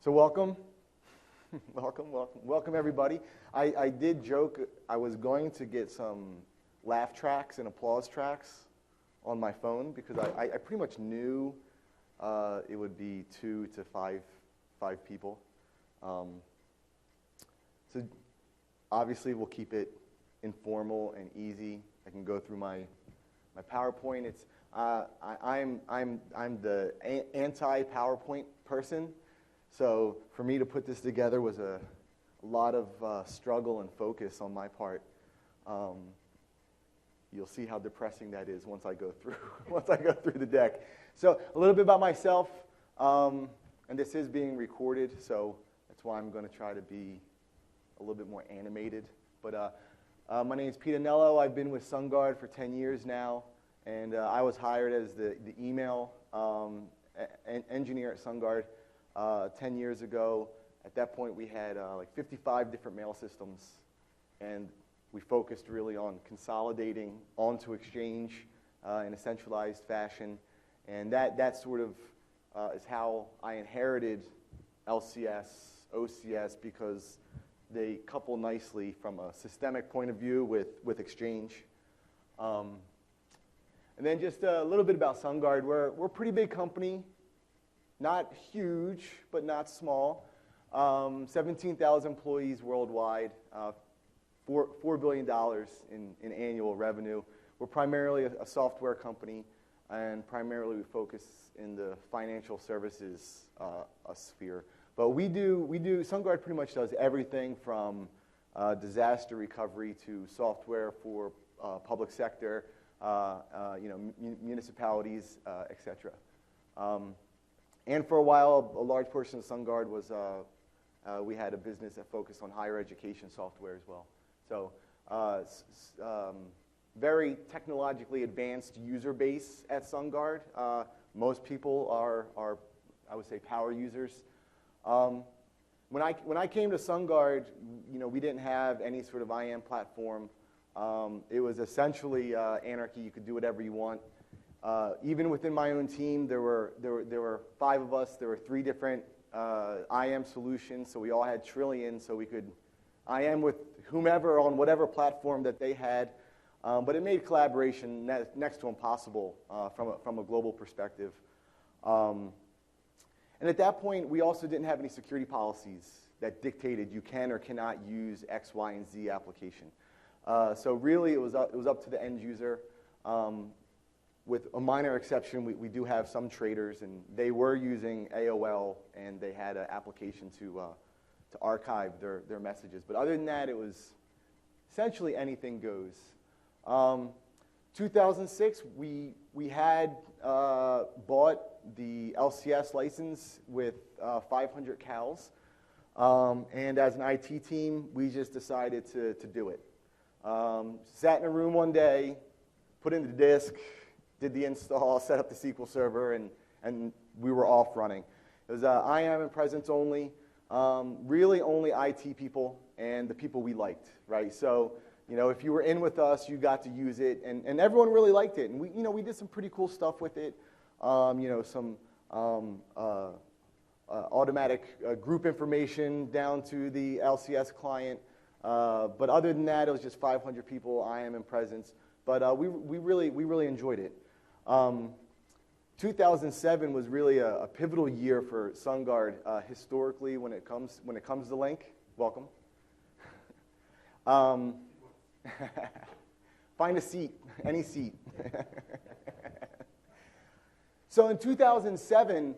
So welcome, welcome everybody. I did joke I was going to get some laugh tracks and applause tracks on my phone because I pretty much knew it would be 2 to 5 people. So obviously we'll keep it informal and easy. I can go through my PowerPoint. It's I'm the anti-PowerPoint person. So for me to put this together was a lot of struggle and focus on my part. You'll see how depressing that is once I go through the deck. So a little bit about myself, and this is being recorded, so that's why I'm going to try to be a little bit more animated. But my name is Pete Anello. I've been with SunGard for 10 years now, and I was hired as the email engineer at SunGard 10 years ago. At that point, we had like 55 different mail systems, and we focused really on consolidating onto Exchange in a centralized fashion. And that sort of is how I inherited LCS, OCS, because they couple nicely from a systemic point of view with Exchange. And then just a little bit about SunGard. We're a pretty big company, not huge, but not small. 17,000 employees worldwide, $4 billion in annual revenue. We're primarily a software company, and primarily we focus in the financial services sphere. But SunGard pretty much does everything from disaster recovery to software for public sector, municipalities, etc. And for a while, a large portion of SunGard was we had a business that focused on higher education software as well. So very technologically advanced user base at SunGard. Most people are, I would say, power users. When I came to SunGard, we didn't have any sort of IAM platform. It was essentially anarchy. You could do whatever you want. Even within my own team, there were 5 of us. There were 3 different IAM solutions, so we all had trillions, so we could IAM with whomever on whatever platform that they had. But it made collaboration next to impossible from a global perspective. And at that point, we also didn't have any security policies that dictated you can or cannot use X, Y, and Z application. So really, it was up to the end user. With a minor exception, we do have some traders, and they were using AOL, and they had an application to archive their messages. But other than that, it was essentially anything goes. 2006, we had bought the LCS license with 500 CALs, and as an IT team, we just decided to do it. Sat in a room one day, put in the disk, did the install, set up the SQL server, and we were off running. It was IAM and presence only, really only IT people and the people we liked, right? So, if you were in with us, you got to use it, and everyone really liked it. And we did some pretty cool stuff with it, some automatic group information down to the LCS client. But other than that, it was just 500 people, IAM and presence. But we really enjoyed it. 2007 was really a pivotal year for SunGard historically when it comes to Lync. Welcome. Find a seat, any seat. So in 2007,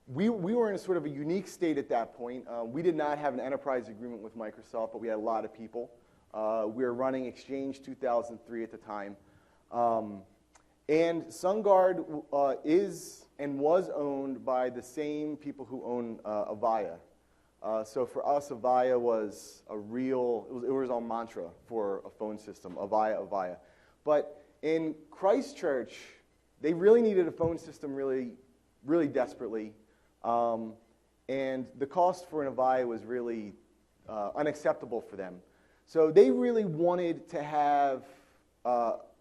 we were in a sort of a unique state at that point. We did not have an enterprise agreement with Microsoft, but we had a lot of people. We were running Exchange 2003 at the time. And SunGard is and was owned by the same people who own Avaya. So for us, Avaya was it was our mantra for a phone system, Avaya. But in Christchurch, they really needed a phone system really desperately. And the cost for an Avaya was really unacceptable for them. So they really wanted to have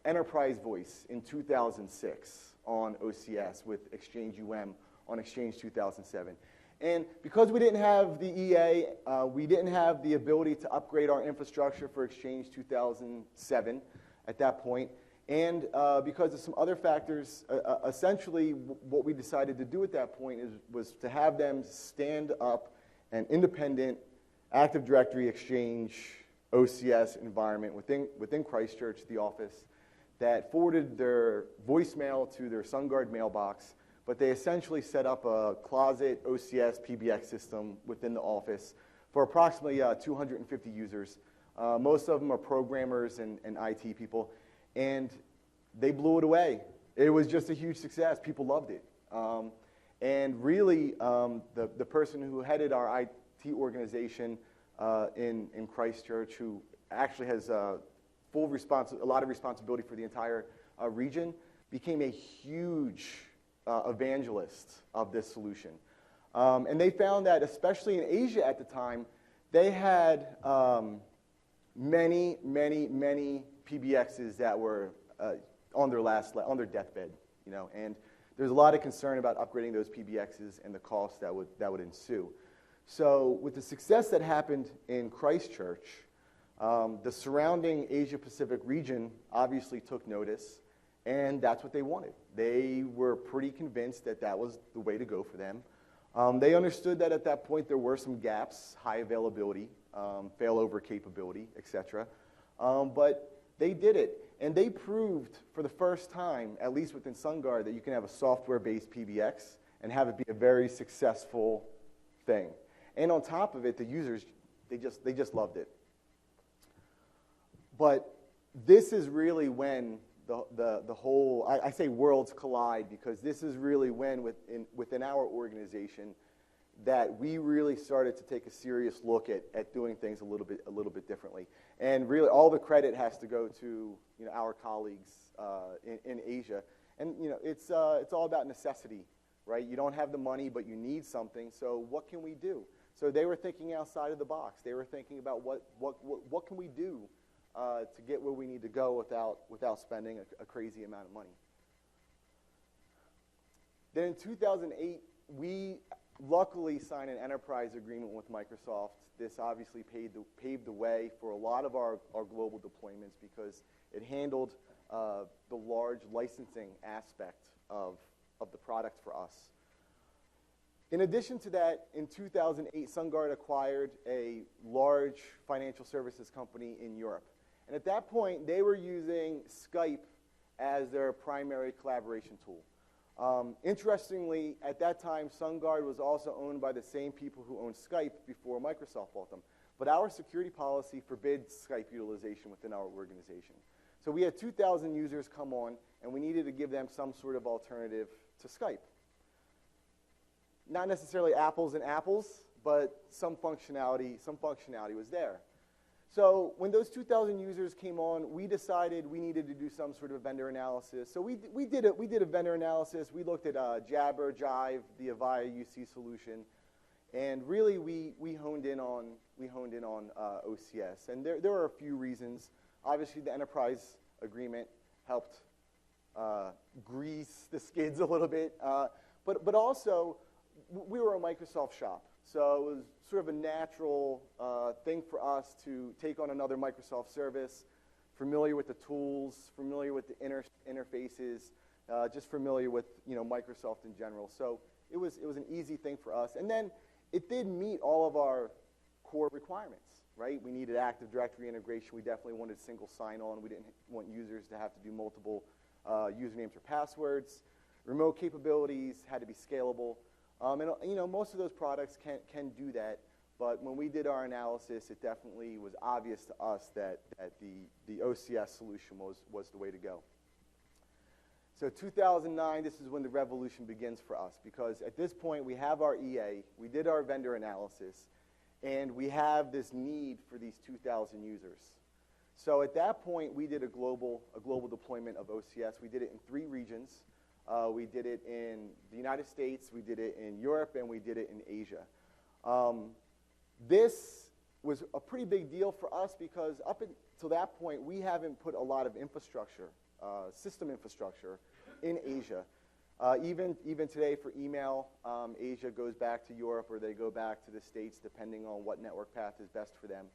enterprise voice in 2006 on OCS with Exchange UM on Exchange 2007. And because we didn't have the EA, we didn't have the ability to upgrade our infrastructure for Exchange 2007 at that point. And because of some other factors, essentially what we decided to do at that point was to have them stand up an independent Active Directory Exchange OCS environment within Christchurch, the office, that forwarded their voicemail to their SunGard mailbox, but they essentially set up a closet OCS PBX system within the office for approximately 250 users. Most of them are programmers and IT people, and they blew it away. It was just a huge success. People loved it. And really, the person who headed our IT organization in Christchurch, who actually has a lot of responsibility for the entire region, became a huge evangelist of this solution. And they found that, especially in Asia at the time, they had many PBXs that were on their deathbed, you know, and there's a lot of concern about upgrading those PBXs and the cost that would ensue. So with the success that happened in Christchurch, the surrounding Asia-Pacific region obviously took notice, and that's what they wanted. They were pretty convinced that that was the way to go for them. They understood that at that point there were some gaps, high availability, failover capability, etc. But they did it, and they proved for the first time, at least within SunGard, that you can have a software-based PBX and have it be a very successful thing. And on top of it, the users, they just loved it. But this is really when the whole, I say worlds collide, because this is really when within our organization that we really started to take a serious look at doing things a little bit differently. And really all the credit has to go to, you know, our colleagues in Asia. And you know, it's all about necessity, right? You don't have the money, but you need something, so what can we do? So they were thinking outside of the box. They were thinking about what can we do to get where we need to go without spending a crazy amount of money. Then in 2008, we luckily signed an enterprise agreement with Microsoft. This obviously paved the way for a lot of our global deployments, because it handled the large licensing aspect of the product for us. In addition to that, in 2008, SunGard acquired a large financial services company in Europe. And at that point, they were using Skype as their primary collaboration tool. Interestingly, at that time, SunGard was also owned by the same people who owned Skype before Microsoft bought them. But our security policy forbids Skype utilization within our organization. So we had 2,000 users come on, and we needed to give them some sort of alternative to Skype. Not necessarily apples and apples, but some functionality was there. So when those 2,000 users came on, we decided we needed to do some sort of vendor analysis. So we did a vendor analysis. We looked at Jabber, Jive, the Avaya UC solution, and really we honed in on OCS. And there were a few reasons. Obviously, the enterprise agreement helped grease the skids a little bit, but also we were a Microsoft shop. So it was sort of a natural thing for us to take on another Microsoft service, familiar with the tools, familiar with the interfaces, just familiar with, you know, Microsoft in general. So it was an easy thing for us. And then it did meet all of our core requirements, right? We needed Active Directory integration. We definitely wanted single sign-on. We didn't want users to have to do multiple usernames or passwords. Remote capabilities had to be scalable. And you know, most of those products can do that, but when we did our analysis, it definitely was obvious to us that the OCS solution was the way to go. So 2009, this is when the revolution begins for us, because at this point we have our EA, we did our vendor analysis, and we have this need for these 2,000 users. So at that point, we did a global deployment of OCS. We did it in 3 regions. We did it in the United States, we did it in Europe, and we did it in Asia. This was a pretty big deal for us because up until that point, we haven't put a lot of infrastructure, system infrastructure, in Asia. Even today for email, Asia goes back to Europe or they go back to the States depending on what network path is best for them.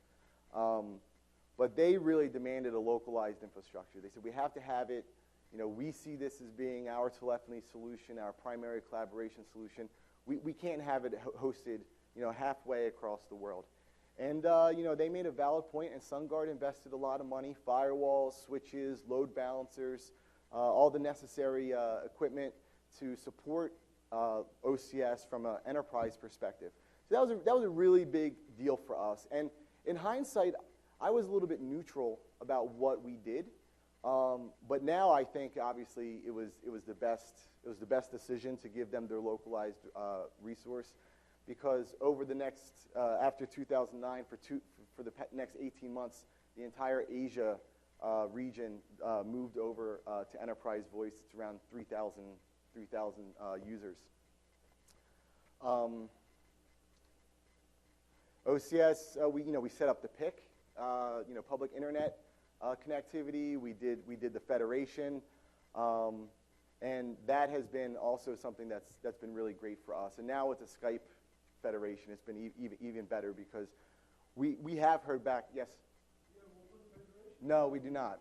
But they really demanded a localized infrastructure. They said, we have to have it. We see this as being our telephony solution, our primary collaboration solution. We can't have it hosted, halfway across the world. And, they made a valid point, and SunGard invested a lot of money, firewalls, switches, load balancers, all the necessary equipment to support OCS from an enterprise perspective. So that was a really big deal for us. And in hindsight, I was a little bit neutral about what we did. But now I think obviously it was the best decision to give them their localized resource, because over the next after 2009 for the next 18 months, the entire Asia region moved over to enterprise voice. It's around 3,000 users. OCS, we set up the PIC, public internet connectivity. We did the federation, and that has been also something that's been really great for us. And now with the Skype federation, it's been even better because we have heard back. Yes. No, we do not.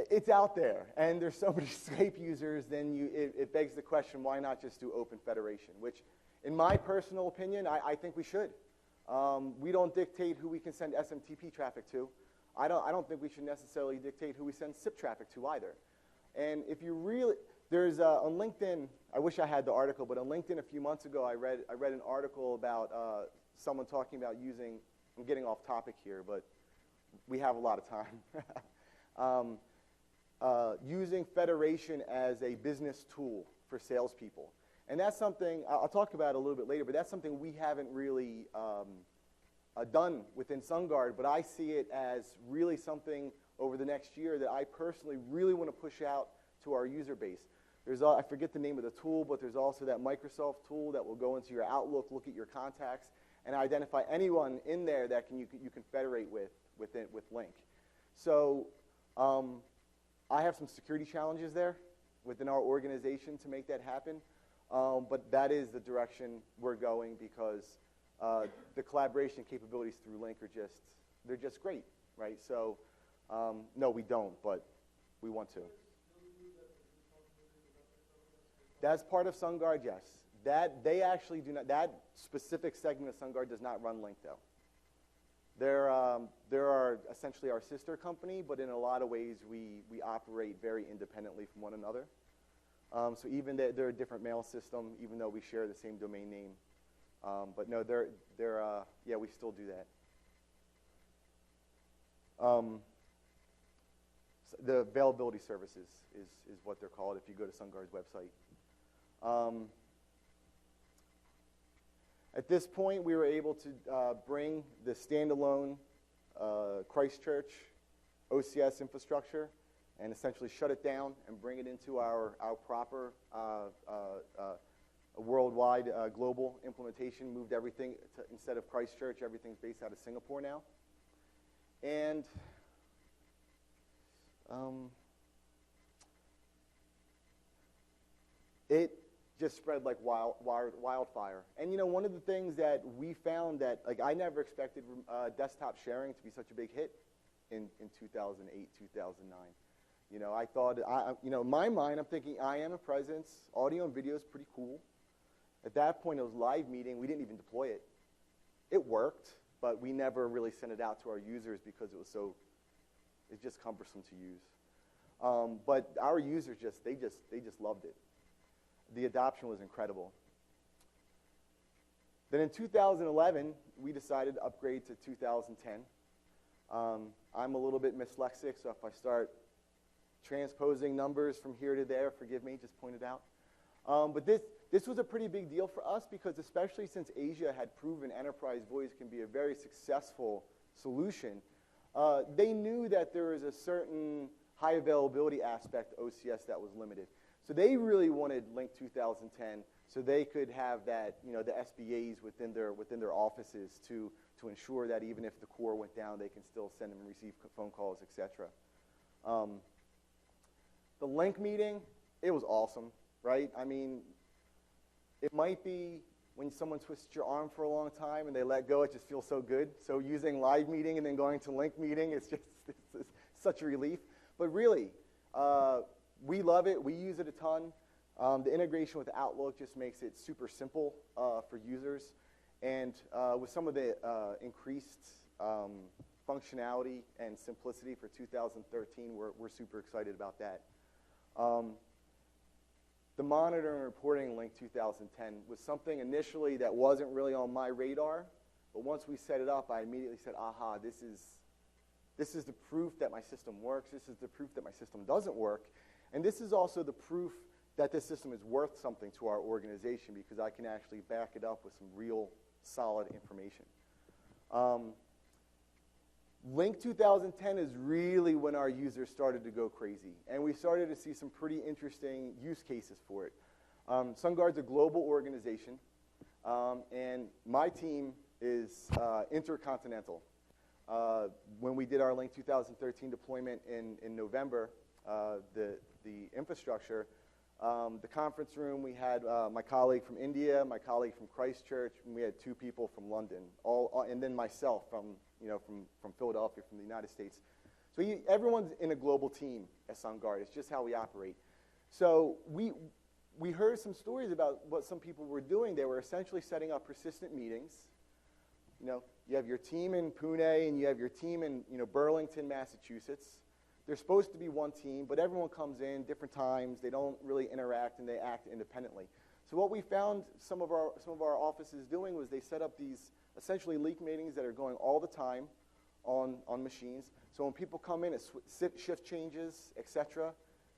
It's out there, and there's so many Skype users, then it begs the question, why not just do open federation? Which, in my personal opinion, I think we should. We don't dictate who we can send SMTP traffic to. I don't think we should necessarily dictate who we send SIP traffic to either. And if you really, there's on LinkedIn, I wish I had the article, but on LinkedIn a few months ago, I read an article about someone talking about using, I'm getting off topic here, but we have a lot of time. Using federation as a business tool for salespeople. And that's something, I'll talk about a little bit later, but that's something we haven't really done within SunGard, but I see it as really something over the next year that I personally really want to push out to our user base. I forget the name of the tool, but there's also that Microsoft tool that will go into your Outlook, look at your contacts, and identify anyone in there that you can federate with Lync. So I have some security challenges there within our organization to make that happen. But that is the direction we're going because the collaboration capabilities through Lync they're just great, right? So no, we don't, but we want to. That's part of SunGard, yes. They actually do not, that specific segment of SunGard does not run Lync though. They're essentially our sister company, but in a lot of ways we operate very independently from one another. So even they're a different mail system, even though we share the same domain name. But no, yeah, we still do that. The availability services is what they're called if you go to SunGard's website. At this point, we were able to bring the standalone Christchurch OCS infrastructure and essentially shut it down and bring it into our proper worldwide global implementation. Moved everything to, instead of Christchurch, everything's based out of Singapore now. And it just spread like wildfire. And one of the things that we found that I never expected desktop sharing to be such a big hit in 2008, 2009. I thought, in my mind, I'm thinking IM and presence, audio and video is pretty cool. At that point, it was live meeting. We didn't even deploy it. It worked, but we never really sent it out to our users because it's just cumbersome to use. But our users they just loved it. The adoption was incredible. Then in 2011, we decided to upgrade to 2010. I'm a little bit dyslexic, so if I start transposing numbers from here to there, forgive me, just point it out. But this was a pretty big deal for us because especially since Asia had proven enterprise voice can be a very successful solution, they knew that there was a certain high availability aspect to OCS that was limited. So they really wanted Lync 2010 so they could have that, the SBAs within their offices to ensure that even if the core went down, they can still send and receive phone calls, etc. The Lync meeting, it was awesome, right? I mean, it might be when someone twists your arm for a long time and they let go, it just feels so good. So using live meeting and then going to Lync meeting, it's such a relief. But really, we love it. We use it a ton. The integration with Outlook just makes it super simple for users. And with some of the increased functionality and simplicity for 2013, we're super excited about that. The monitoring and reporting Lync 2010 was something initially that wasn't really on my radar, but once we set it up, I immediately said, aha, this is the proof that my system works, this is the proof that my system doesn't work, and this is also the proof that this system is worth something to our organization because I can actually back it up with some real solid information. Lync 2010 is really when our users started to go crazy, and we started to see some pretty interesting use cases for it. SunGard's a global organization, and my team is intercontinental. When we did our Lync 2013 deployment in November, the infrastructure, the conference room, we had my colleague from India, my colleague from Christchurch, and we had 2 people from London, and then myself from Philadelphia, from the United States. So everyone's in a global team at SunGard. It's just how we operate. So we heard some stories about what some people were doing. They were essentially setting up persistent meetings. You have your team in Pune, and you have your team in Burlington, Massachusetts. They're supposed to be one team, but everyone comes in different times. They don't really interact, and they act independently. So what we found some of our offices doing was they set up these essentially leak meetings that are going all the time on machines. So when people come in, shift changes, etc.,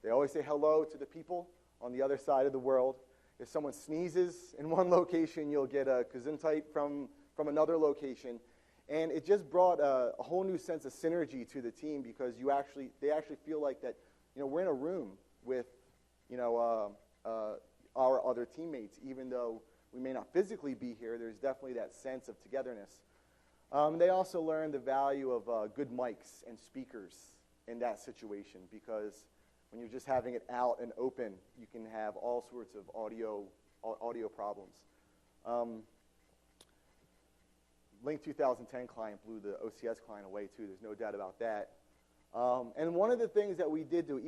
they always say hello to the people on the other side of the world. If someone sneezes in one location, you'll get a gesundheit from another location. And it just brought a whole new sense of synergy to the team because they actually feel like that, we're in a room with, our other teammates, even though we may not physically be here. There's definitely that sense of togetherness. They also learned the value of good mics and speakers in that situation because when you're just having it out and open, you can have all sorts of audio problems. Lync 2010 client blew the OCS client away too. There's no doubt about that. And one of the things that we did to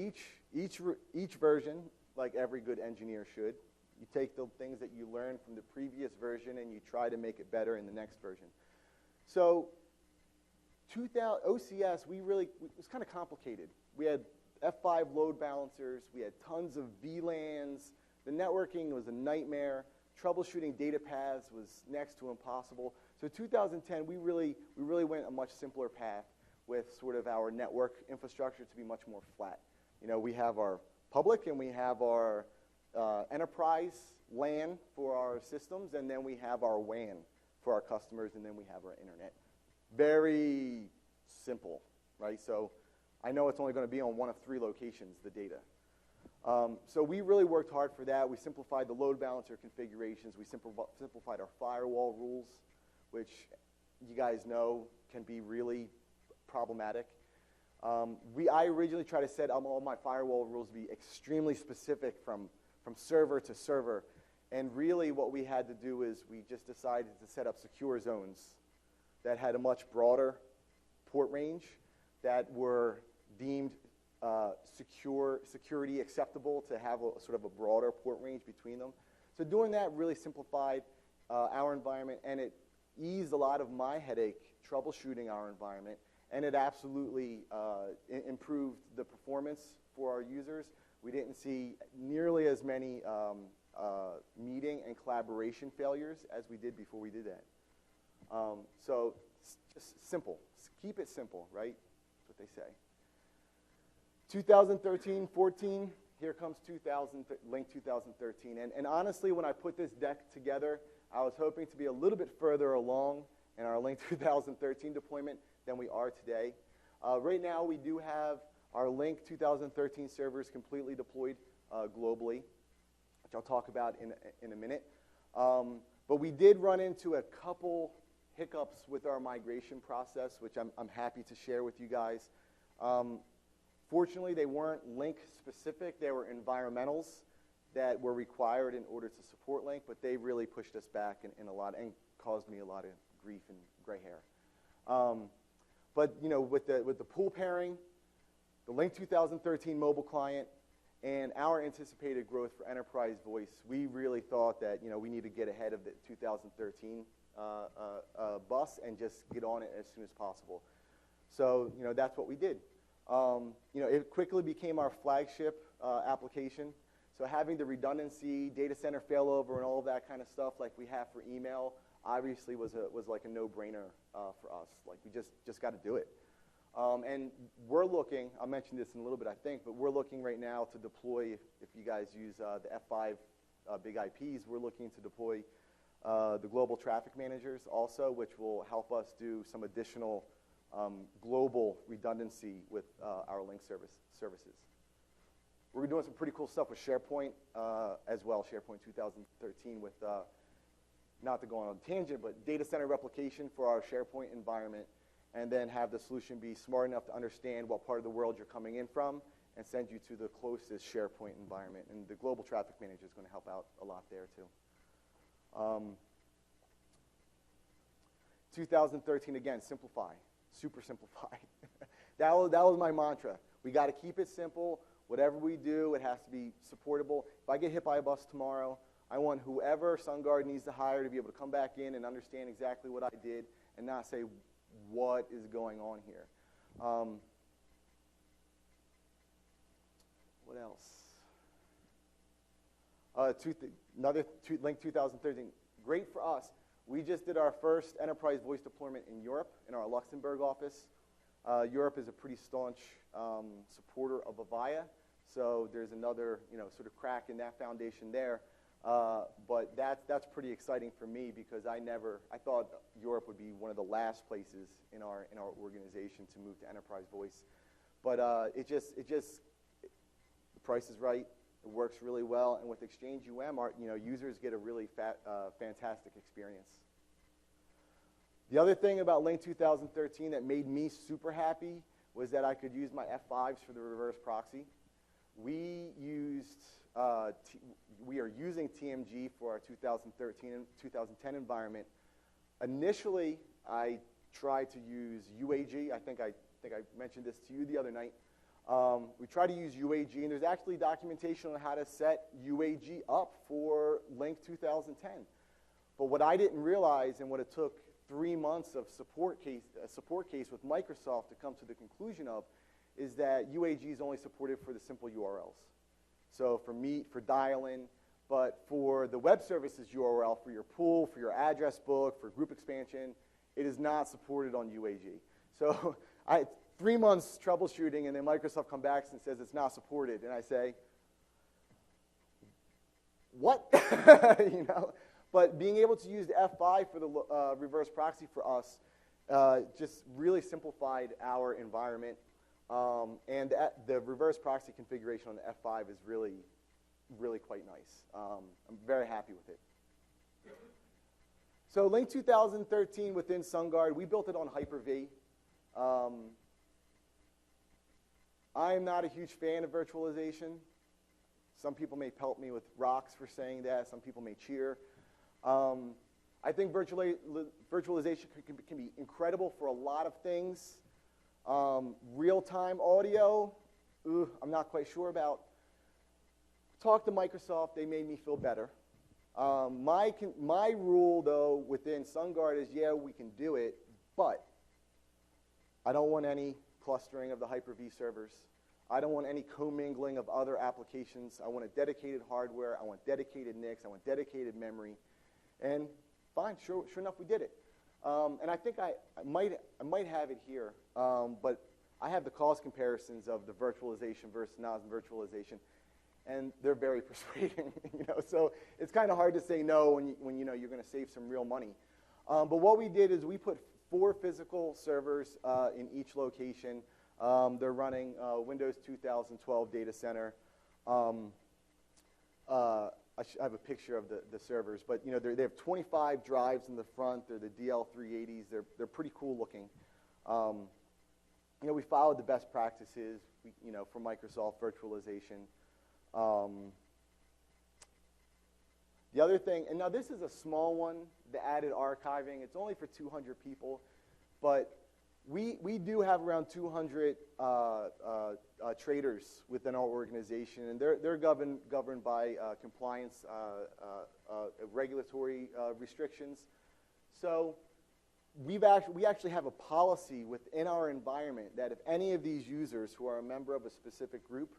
each version, like every good engineer should, you take the things that you learned from the previous version and you try to make it better in the next version. So OCS, it was kind of complicated. We had F5 load balancers. We had tons of VLANs. The networking was a nightmare. Troubleshooting data paths was next to impossible. So 2010, we really went a much simpler path with sort of our network infrastructure to be much more flat. We have our public and we have our enterprise LAN for our systems, and then we have our WAN for our customers, and then we have our internet. Very simple, right? So I know it's only going to be on one of 3 locations, the data. So we really worked hard for that. We simplified the load balancer configurations. We simplified our firewall rules, which you guys know can be really problematic. I originally tried to set all my firewall rules to be extremely specific from server to server. And really what we had to do is we just decided to set up secure zones that had a much broader port range that were deemed security acceptable to have a sort of a broader port range between them. So doing that really simplified our environment, and it eased a lot of my headache troubleshooting our environment, and it absolutely improved the performance for our users. We didn't see nearly as many meeting and collaboration failures as we did before we did that. So just simple. Keep it simple, right? That's what they say. 2013-14, here comes Lync 2013. And honestly, when I put this deck together, I was hoping to be a little bit further along in our Lync 2013 deployment than we are today. Right now, we do have our Lync 2013 servers completely deployed globally, which I'll talk about in a minute. But we did run into a couple hiccups with our migration process, which I'm happy to share with you guys. Fortunately, they weren't Lync specific. They were environmentals that were required in order to support Lync, but they really pushed us back in a lot and caused me a lot of grief and gray hair. But you know, with the pool pairing, the Lync 2013 mobile client, and our anticipated growth for enterprise voice, we really thought that, you know, we need to get ahead of the 2013 bus and just get on it as soon as possible. So, you know, that's what we did. You know, it quickly became our flagship application. So having the redundancy, data center failover, and all of that kind of stuff like we have for email, obviously was like a no-brainer for us. Like, we just got to do it. And we're looking, I'll mention this in a little bit, I think, but we're looking right now to deploy, if you guys use the F5 big IPs, we're looking to deploy the global traffic managers also, which will help us do some additional global redundancy with our Lync services. We're doing some pretty cool stuff with SharePoint as well, SharePoint 2013 with, not to go on a tangent, but data center replication for our SharePoint environment, and then have the solution be smart enough to understand what part of the world you're coming in from and send you to the closest SharePoint environment. And the global traffic manager is going to help out a lot there too. 2013, again, simplify, super simplify. that was my mantra. We got to keep it simple. Whatever we do, it has to be supportable. If I get hit by a bus tomorrow, I want whoever SunGard needs to hire to be able to come back in and understand exactly what I did and not say, what is going on here? What else? Lync 2013, great for us. We just did our first enterprise voice deployment in Europe, in our Luxembourg office. Europe is a pretty staunch supporter of Avaya, so there's another, you know, sort of crack in that foundation there. But that's pretty exciting for me because I thought Europe would be one of the last places in our organization to move to enterprise voice. But the price is right. It works really well, and with Exchange users get a really fantastic experience. The other thing about Lync 2013 that made me super happy was that I could use my F5s for the reverse proxy. We are using TMG for our 2013 and 2010 environment. Initially, I tried to use UAG. I think I mentioned this to you the other night. We tried to use UAG, and there's actually documentation on how to set UAG up for Lync 2010. But what I didn't realize, and what it took 3 months of support case with Microsoft to come to the conclusion of, is that UAG is only supported for the simple URLs. So for dial-in, but for the web services URL, for your pool, for your address book, for group expansion, it is not supported on UAG. So 3 months troubleshooting, and then Microsoft comes back and says it's not supported, and I say, what? You know? But being able to use the F5 for the reverse proxy for us just really simplified our environment. And the reverse proxy configuration on the F5 is really, really quite nice. I'm very happy with it. So Lync 2013 within SunGard, we built it on Hyper-V. I am not a huge fan of virtualization. Some people may pelt me with rocks for saying that. Some people may cheer. I think virtualization can be incredible for a lot of things. Real-time audio, I'm not quite sure about. Talk to Microsoft, they made me feel better. My rule, though, within SunGard is, yeah, we can do it, but I don't want any clustering of the Hyper-V servers. I don't want any commingling of other applications. I want a dedicated hardware. I want dedicated NICs. I want dedicated memory. And fine, sure enough, we did it. And I think I might have it here, but I have the cost comparisons of the virtualization versus non-virtualization, and they're very persuading. So it's kind of hard to say no when you're going to save some real money. But what we did is we put 4 physical servers in each location. They're running Windows 2012 data center. I have a picture of the servers, but they have 25 drives in the front. They're the DL380s. They're pretty cool looking. we followed the best practices, for Microsoft virtualization. The other thing, and now this is a small one, the added archiving. It's only for 200 people, but we do have around 200 traders within our organization, and they're governed by compliance, regulatory restrictions. So we actually have a policy within our environment that if any of these users who are a member of a specific group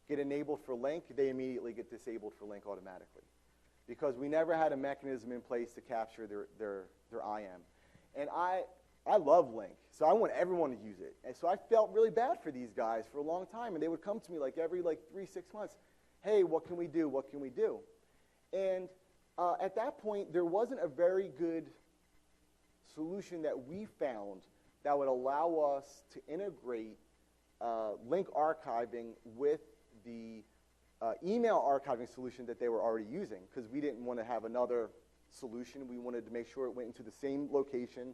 get enabled for Lync, they immediately get disabled for Lync automatically, because we never had a mechanism in place to capture their IM. And I love Lync, so I want everyone to use it. And so I felt really bad for these guys for a long time, and they would come to me every 3-6 months, hey, what can we do, what can we do? And at that point, there wasn't a very good solution that we found that would allow us to integrate Lync archiving with the email archiving solution that they were already using, because we didn't want to have another solution. We wanted to make sure it went into the same location.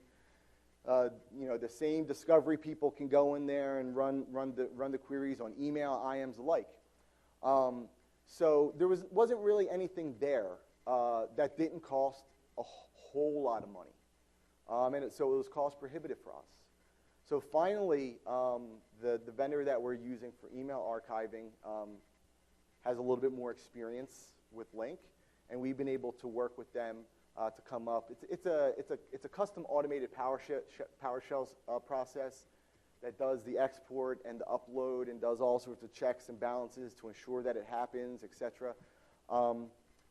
The same discovery people can go in there and run the queries on email, IMs alike. So there wasn't really anything there that didn't cost a whole lot of money. So it was cost prohibitive for us. So finally, the vendor that we're using for email archiving has a little bit more experience with Lync, and we've been able to work with them to come up. It's a custom automated PowerShell process that does the export and the upload and does all sorts of checks and balances to ensure that it happens, etc.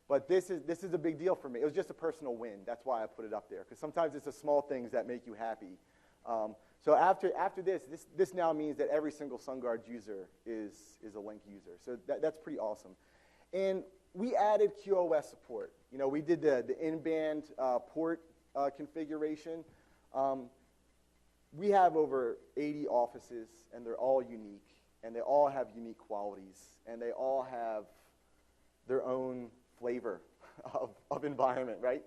But this is a big deal for me. It was just a personal win. That's why I put it up there, because sometimes it's the small things that make you happy. So after this now means that every single SunGard user is a Lync user. So that's pretty awesome. And we added QoS support. We did the in-band port configuration. We have over 80 offices, and they're all unique, and they all have unique qualities, and they all have their own flavor of environment, right?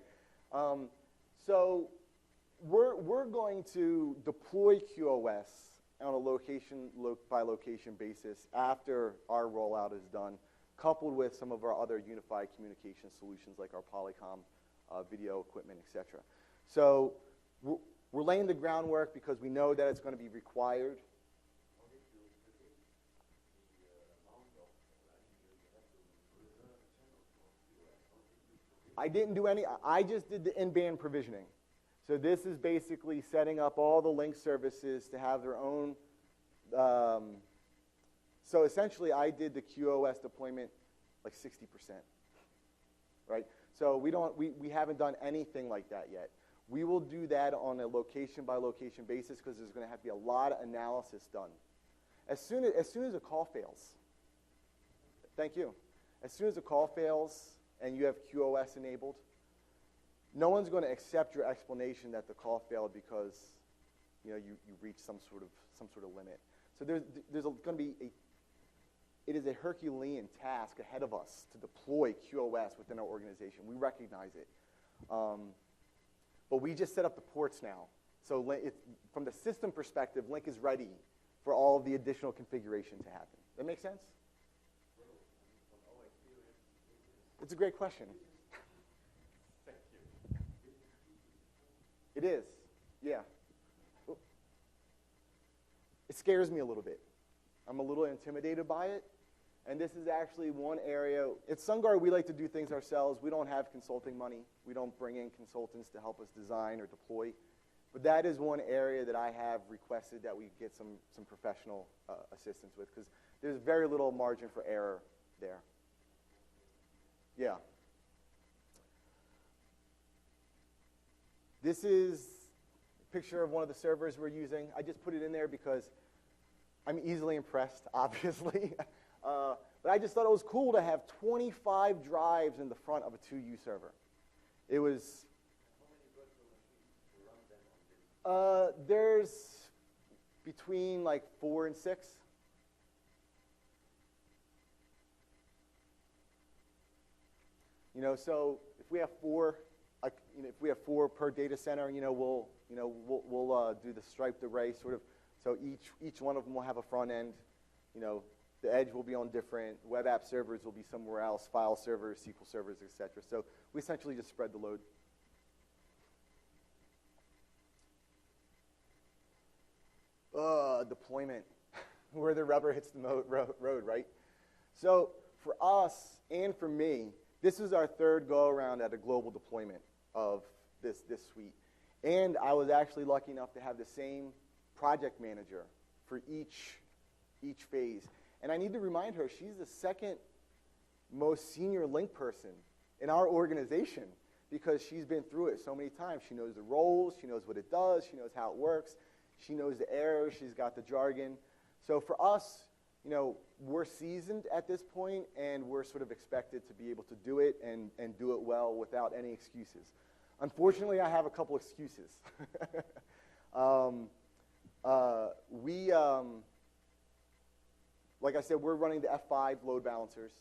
So we're going to deploy QoS on a location-by-location basis after our rollout is done, coupled with some of our other unified communication solutions like our Polycom video equipment, etc. So we're laying the groundwork because we know that it's going to be required. I didn't do any. I just did the in-band provisioning. So this is basically setting up all the Lync services to have their own. So essentially, I did the QoS deployment like 60%, right? So we haven't done anything like that yet. We will do that on a location-by-location basis because there's going to have to be a lot of analysis done. As soon as a call fails, thank you. As soon as a call fails and you have QoS enabled, no one's going to accept your explanation that the call failed because you reached some sort of limit. So there's going to be it is a Herculean task ahead of us to deploy QoS within our organization. We recognize it. But we just set up the ports now. So from the system perspective, Lync is ready for all of the additional configuration to happen. That make sense? It's a great question. Thank you. It is, yeah. It scares me a little bit. I'm a little intimidated by it. And this is actually one area. At SunGard, we like to do things ourselves. We don't have consulting money. We don't bring in consultants to help us design or deploy. But that is one area that I have requested that we get some professional assistance with, because there's very little margin for error there. Yeah. This is a picture of one of the servers we're using. I just put it in there because I'm easily impressed, obviously. But I just thought it was cool to have 25 drives in the front of a 2U server. It was... there's between like 4 and 6. So if we have 4, if we have 4 per data center, we'll do the striped array sort of So each one of them will have a front end. You know, the edge will be on different. Web app servers will be somewhere else, file servers, SQL servers, etc. So we essentially just spread the load. Deployment, where the rubber hits the road, right? So for us and for me, this is our third go-around at a global deployment of this suite. And I was actually lucky enough to have the same project manager for each phase. And I need to remind her, she's the second most senior Lync person in our organization because she's been through it so many times. She knows the roles, she knows what it does, she knows how it works, she knows the errors, she's got the jargon. So for us, you know, we're seasoned at this point, and we're sort of expected to be able to do it and do it well without any excuses. Unfortunately, I have a couple excuses. Like I said, we're running the F5 load balancers.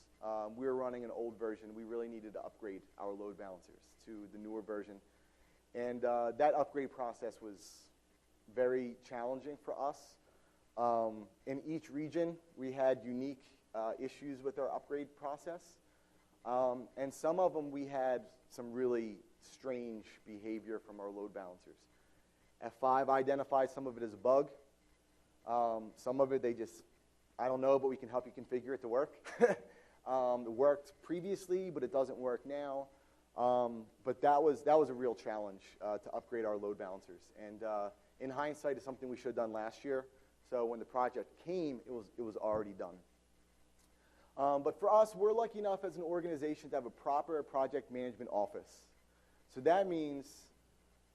We were running an old version. We really needed to upgrade our load balancers to the newer version. And that upgrade process was very challenging for us. In each region, we had unique issues with our upgrade process. And some of them, we had some really strange behavior from our load balancers. F5 identified some of it as a bug. Some of it, they just, I don't know, but we can help you configure it to work. It worked previously, but it doesn't work now. But that was a real challenge to upgrade our load balancers. And in hindsight, it's something we should have done last year. So when the project came, it was already done. But for us, we're lucky enough as an organization to have a proper project management office. So that means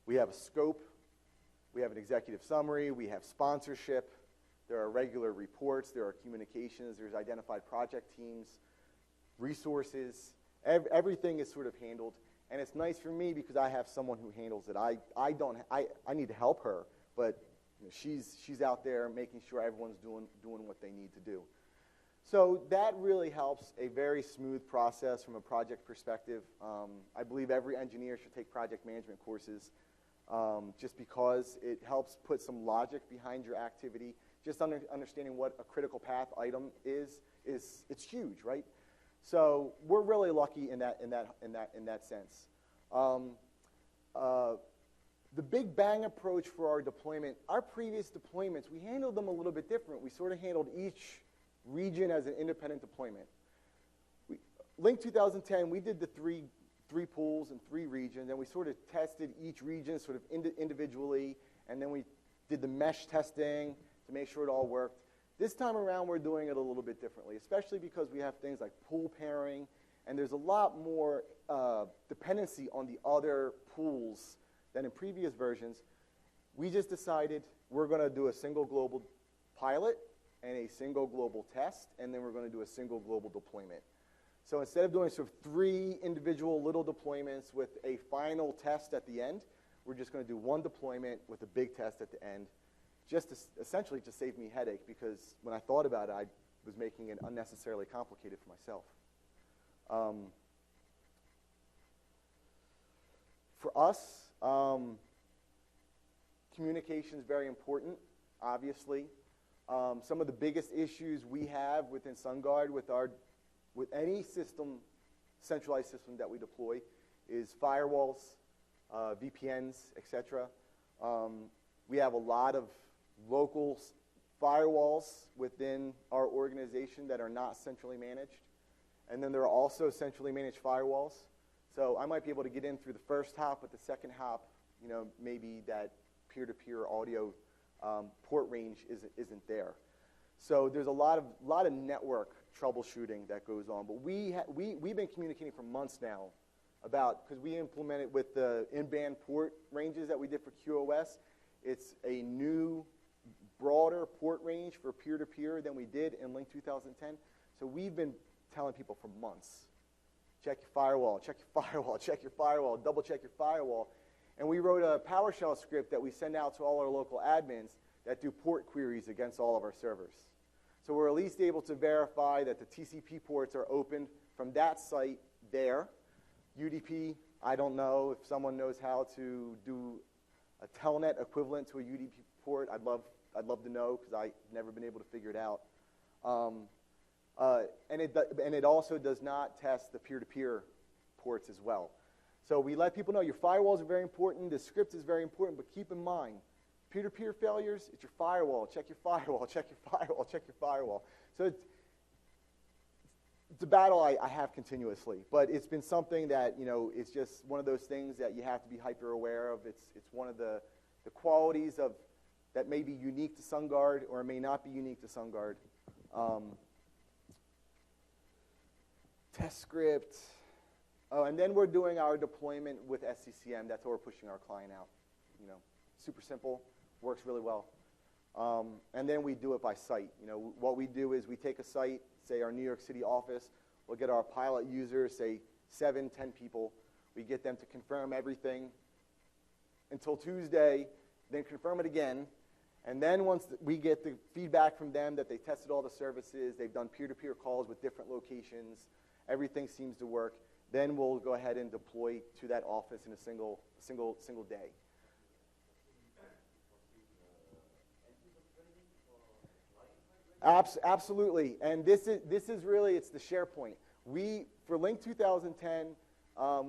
we have a scope, we have an executive summary, we have sponsorship, there are regular reports, there are communications, there's identified project teams, resources, everything is sort of handled. And it's nice for me because I have someone who handles it. I need to help her, but you know, she's out there making sure everyone's doing what they need to do. So that really helps a very smooth process from a project perspective. I believe every engineer should take project management courses just because it helps put some logic behind your activity. Just understanding what a critical path item is it's huge, right? So we're really lucky in that sense. The big bang approach for our deployment, our previous deployments, we handled them a little bit different. We sort of handled each region as an independent deployment. Lync 2010, we did the three pools and 3 regions, and we sort of tested each region sort of individually, and then we did the mesh testing to make sure it all worked. This time around, we're doing it a little bit differently, especially because we have things like pool pairing, and there's a lot more dependency on the other pools than in previous versions. We just decided we're going to do a single global pilot and a single global test, and then we're going to do a single global deployment. So instead of doing sort of 3 individual little deployments with a final test at the end, we're just going to do 1 deployment with a big test at the end, just to essentially to save me headache, because when I thought about it, I was making it unnecessarily complicated for myself. For us, communication is very important, obviously. Some of the biggest issues we have within SunGard with any system, centralized system that we deploy, is firewalls, VPNs, etc. We have a lot of local firewalls within our organization that are not centrally managed. And then there are also centrally managed firewalls. So I might be able to get in through the first hop, but the second hop, you know, maybe that peer-to-peer audio port range isn't there. So there's a lot of network troubleshooting that goes on. But we've been communicating for months now about, because we implemented with the in-band port ranges that we did for QoS, it's a new, broader port range for peer-to-peer than we did in Lync 2010. So we've been telling people for months, check your firewall, check your firewall, check your firewall, double check your firewall. And we wrote a PowerShell script that we send out to all our local admins that do port queries against all of our servers. So we're at least able to verify that the TCP ports are open from that site there. UDP, I don't know if someone knows how to do a telnet equivalent to a UDP port. I'd love I'd love to know because I've never been able to figure it out. And it also does not test the peer-to-peer ports as well. So we let people know your firewalls are very important, the script is very important, but keep in mind, peer-to-peer failures, it's your firewall. Check your firewall, check your firewall, check your firewall. So it's a battle I have continuously, but it's been something that, it's just one of those things that you have to be hyper aware of. It's one of the qualities that may be unique to SunGard or may not be unique to SunGard. Test script. Oh, and then we're doing our deployment with SCCM. That's how we're pushing our client out. Super simple, works really well. And then we do it by site. What we do is we take a site, say our New York City office, we'll get our pilot users, say 7, 10 people. We get them to confirm everything until Tuesday, then confirm it again. And then once we get the feedback from them that they tested all the services, they've done peer-to-peer calls with different locations, everything seems to work, then we'll go ahead and deploy to that office in a single day. Absolutely, and this is really, it's the SharePoint. For Lync 2010,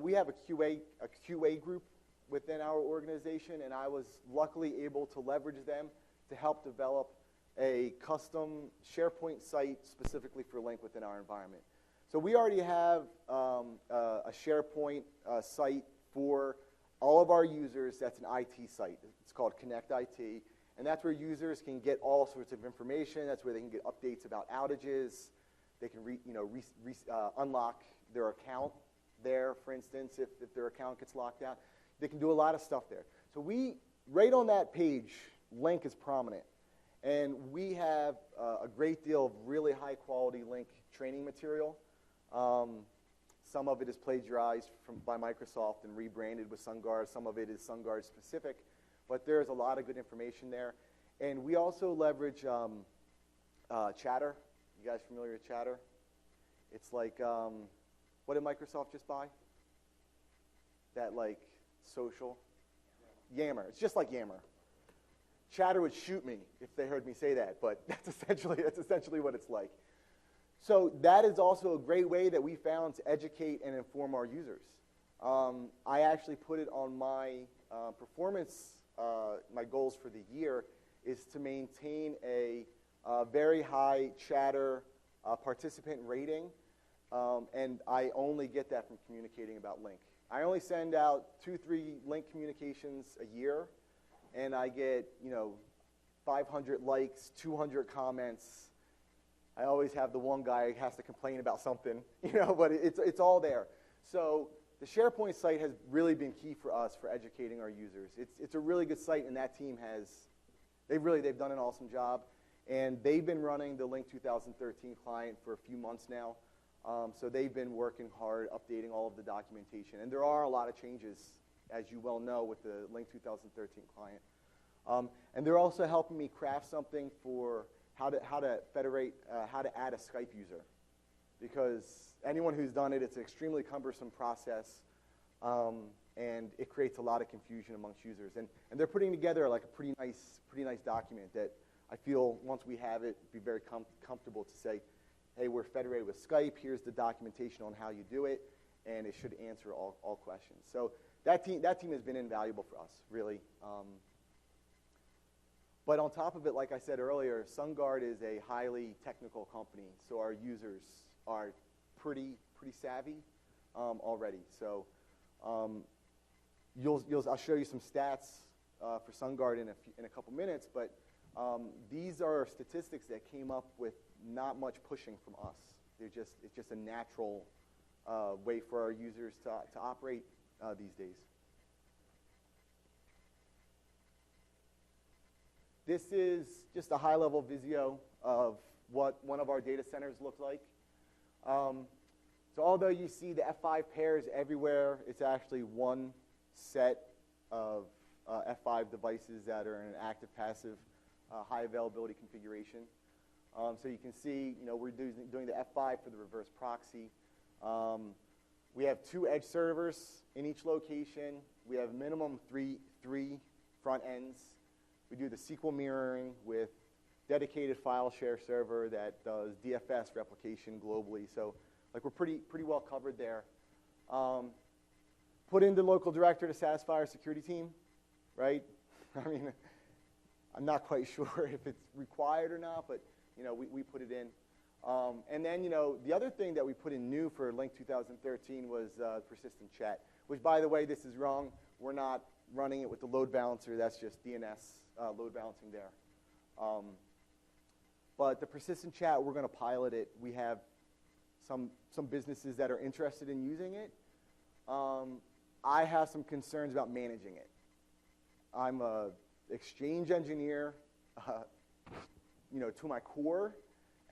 we have a QA group within our organization, and I was luckily able to leverage them to help develop a custom SharePoint site specifically for Lync within our environment. So we already have a SharePoint site for all of our users. That's an IT site. It's called Connect IT. And that's where users can get all sorts of information. That's where they can get updates about outages. They can unlock their account there, for instance, if their account gets locked out. They can do a lot of stuff there. So right on that page, Lync is prominent. And we have a great deal of really high-quality Lync training material. Some of it is plagiarized by Microsoft and rebranded with SunGard. Some of it is SunGard specific. But there's a lot of good information there. And we also leverage Chatter. You guys familiar with Chatter? It's like, what did Microsoft just buy? That social? Yammer. It's just like Yammer. Chatter would shoot me if they heard me say that, but that's essentially what it's like. So that is also a great way that we found to educate and inform our users. I actually put it on my performance, my goals for the year is to maintain a very high Chatter participant rating, and I only get that from communicating about Lync. I only send out 2-3 Lync communications a year, and I get 500 likes, 200 comments. I always have the one guy who has to complain about something, but it's all there. So the SharePoint site has really been key for us for educating our users. It's a really good site, and that team they've done an awesome job, and they've been running the Lync 2013 client for a few months now. So they've been working hard, updating all of the documentation, and there are a lot of changes, as you well know, with the Lync 2013 client. And they're also helping me craft something for how to federate, how to add a Skype user. Because anyone who's done it, it's an extremely cumbersome process, and it creates a lot of confusion amongst users. And they're putting together like a pretty nice document that I feel once we have it, be very comfortable to say, hey, we're federated with Skype, here's the documentation on how you do it, and it should answer all questions. So that team has been invaluable for us, really. But on top of it, like I said earlier, SunGard is a highly technical company, so our users are pretty savvy already. So I'll show you some stats for SunGard in a couple minutes, but these are statistics that came up with not much pushing from us. It's just a natural way for our users to operate these days. This is just a high-level video of what one of our data centers look like. So although you see the F5 pairs everywhere, it's actually one set of F5 devices that are in an active-passive high availability configuration. So you can see, we're doing the F5 for the reverse proxy. We have 2 edge servers in each location. We have minimum three front ends. We do the SQL mirroring with dedicated file share server that does DFS replication globally. So like we're pretty well covered there. Put in the local director to satisfy our security team, right? I mean, I'm not quite sure if it's required or not, but we put it in. And then the other thing that we put in new for Lync 2013 was persistent chat, which by the way, this is wrong. We're not running it with the load balancer. That's just DNS load balancing there. But the persistent chat, we're going to pilot it. We have some businesses that are interested in using it. I have some concerns about managing it. I'm a exchange engineer, to my core,